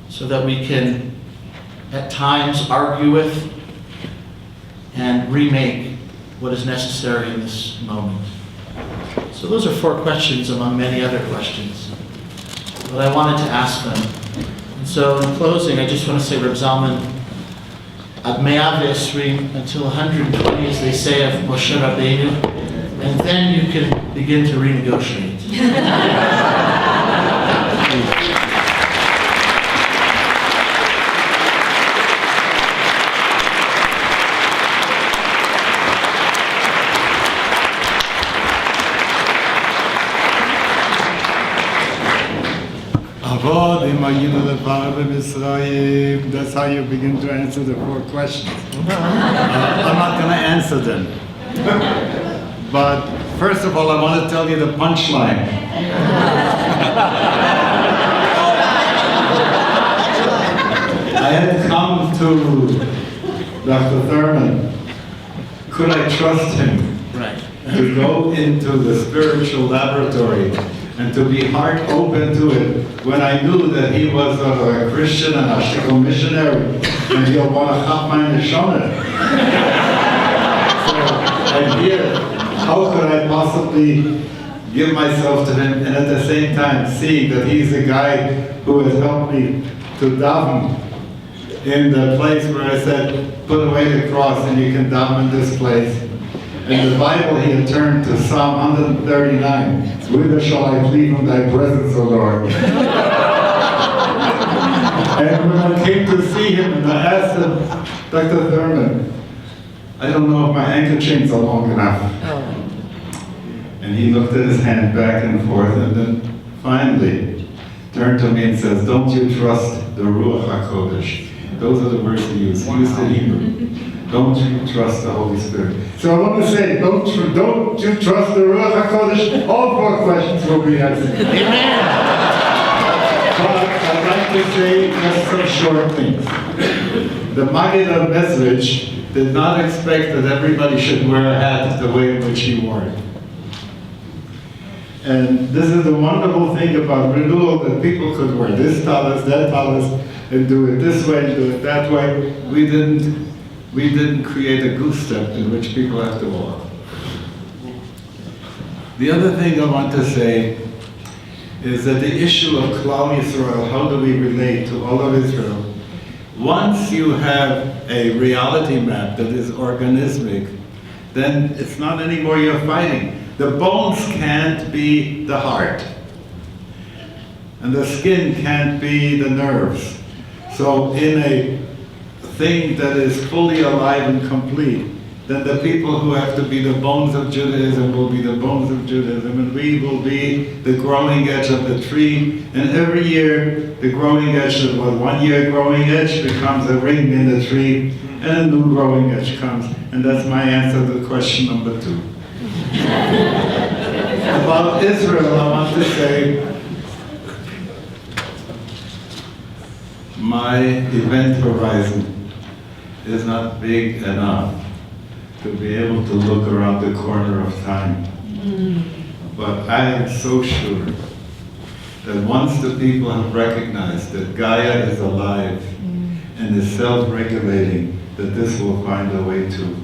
Speaker 8: so that we can at times argue with, and remake what is necessary in this moment. So those are 4 questions among many other questions, but I wanted to ask them. And so in closing, I just want to say, Rabbi Zalman, Ad 120 until 120, as they say, of Moshe Rabbeinu, and then you can begin to renegotiate.
Speaker 7: That's how you begin to answer the 4 questions. I'm not going to answer them. But first of all, I want to tell you the punchline. I had come to Dr. Thurman. Could I trust him to go into the spiritual laboratory and to be heart open to it when I knew that he was a Christian and a shikol missionary and he'll want to chop my neshama. So I'm here. How could I possibly give myself to him and at the same time seeing that he's a guy who has helped me to daven in the place where I said, put away the cross and you can daven in this place. In the Bible, he had turned to Psalm 139. Whither shall I flee from thy presence, O Lord? And when I came to see him, and I asked him, Dr. Thurman, I don't know if my ankle chains are long enough. And he looked at his hand back and forth, and then finally turned to me and says, don't you trust the Ruach HaKodesh? Those are the words he used. He used the Hebrew. Don't you trust the Holy Spirit? So I want to say, don't you trust the Ruach HaKodesh? All 4 questions will be answered. Amen. But I'd like to say just some short things. The Maggid of Mezrich did not expect that everybody should wear a hat the way in which he wore it. And this is the wonderful thing about renewal, that people could wear this talis, that talis, and do it this way and do it that way. We didn't create a goose step in which people have to walk. The other thing I want to say is that the issue of Klal Yisrael, how do we relate to all of Israel? Once you have a reality map that is organismic, then it's not anymore you're fighting. The bones can't be the heart, and the skin can't be the nerves. So in a thing that is fully alive and complete, then the people who have to be the bones of Judaism will be the bones of Judaism, and we will be the growing edge of the tree. And every year, the growing edge of 1 year growing edge becomes a ring in the tree, and a new growing edge comes. And that's my answer to question number 2. About Israel, I want to say, my event horizon is not big enough to be able to look around the corner of time. But I am so sure that once the people have recognized that Gaia is alive and is self-regulating, that this will find a way too.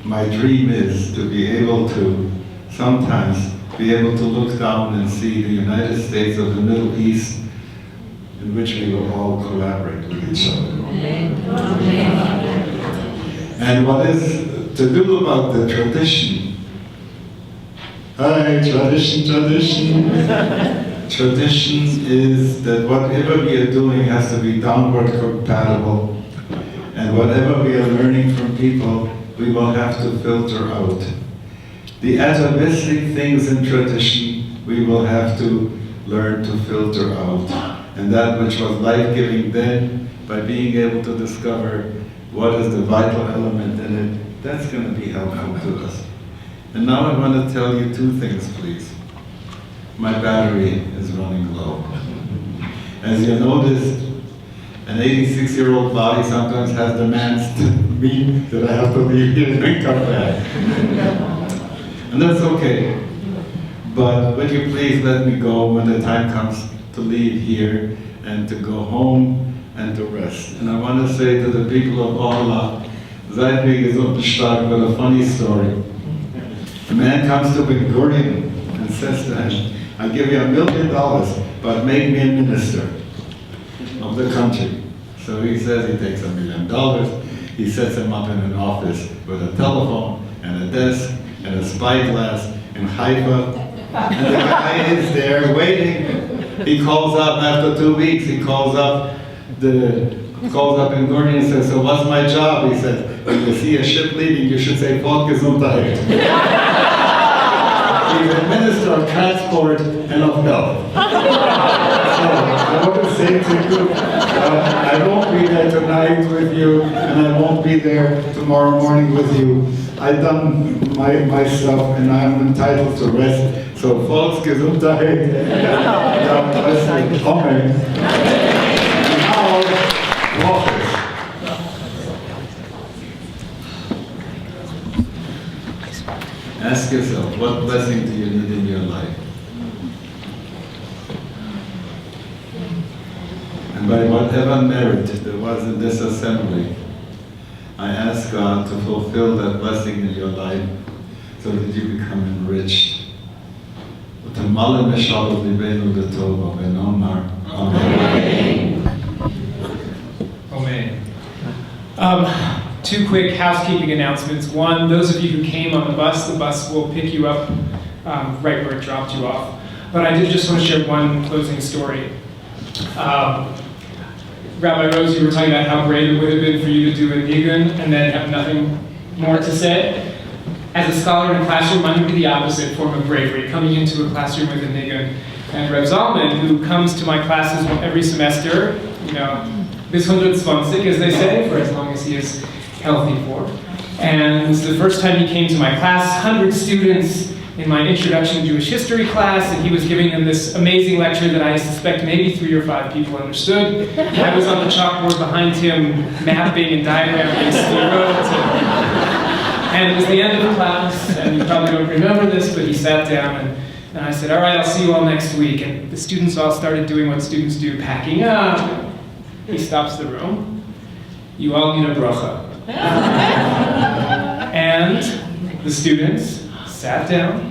Speaker 7: My dream is to be able to sometimes be able to look down and see the United States of the Middle East, in which we will all collaborate with each other. And what is to do about the tradition? Hi, tradition. Tradition is that whatever we are doing has to be downward compatible, and whatever we are learning from people, we will have to filter out. The atavistic things in tradition, we will have to learn to filter out. And that which was life-giving then, by being able to discover what is the vital element in it, that's going to be helpful to us. And now I want to tell you 2 things, please. My battery is running low. As you noticed, an 86-year-old body sometimes has demands to me that I have to leave here and come back. And that's okay. But would you please let me go when the time comes to leave here and to go home and to rest. And I want to say to the people of Allah, seid mir gesund und stark, but a funny story. A man comes to Ben Gurion and says to him, I give you $1 million, but make me a minister of the country. So he says he takes $1 million, he sets him up in an office with a telephone and a desk and a spyglass in Haifa. And the guy is there waiting. He calls up after 2 weeks, he calls up Ben Gurion and says, so what's my job? He said, when you see a ship leaving, you should say, Volk Gesundheit. He's a minister of transport and of health. So I want to say to you, I won't be there tonight with you, and I won't be there tomorrow morning with you. I've done my stuff, and I'm entitled to rest. So, Volk Gesundheit. God bless you. Amen. And now, walkers. Ask yourself, what blessing do you need in your life? And by whatever merit there was in this assembly, I ask God to fulfill that blessing in your life so that you become enriched.
Speaker 1: Amen. Two quick housekeeping announcements. One, those of you who came on the bus will pick you up right where it dropped you off. But I did just want to share one closing story. Rabbi Rose, you were talking about how brave it would have been for you to do a nigun and then have nothing more to say. As a scholar in a classroom, mine would be the opposite form of bravery, coming into a classroom with a nigun. And Rabbi Zalman, who comes to my classes every semester, bis 120, as they say, for as long as he is healthy for. And the first time he came to my class, 100 students in my introduction to Jewish history class, and he was giving them this amazing lecture that I suspect maybe 3 or 5 people understood. I was on the chalkboard behind him, mapping and diagramming and it was the end of the class, and you probably don't remember this, but he sat down and I said, all right, I'll see you all next week. And the students all started doing what students do, packing up. He stops the room. You all need a bracha. And the students sat down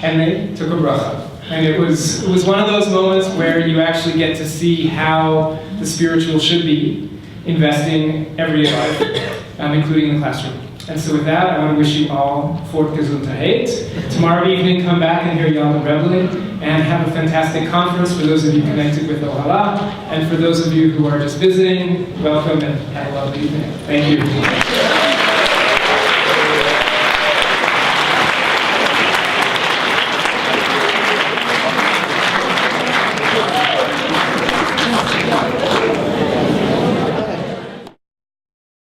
Speaker 1: and they took a bracha. And it was one of those moments where you actually get to see how the spiritual should be investing every life, including the classroom. And so with that, I want to wish you all Fort Gesundheit. Tomorrow evening, come back and hear Yom Rebbeling, and have a fantastic conference for those of you connected with Ohala. And for those of you who are just visiting, welcome and have a lovely evening. Thank you.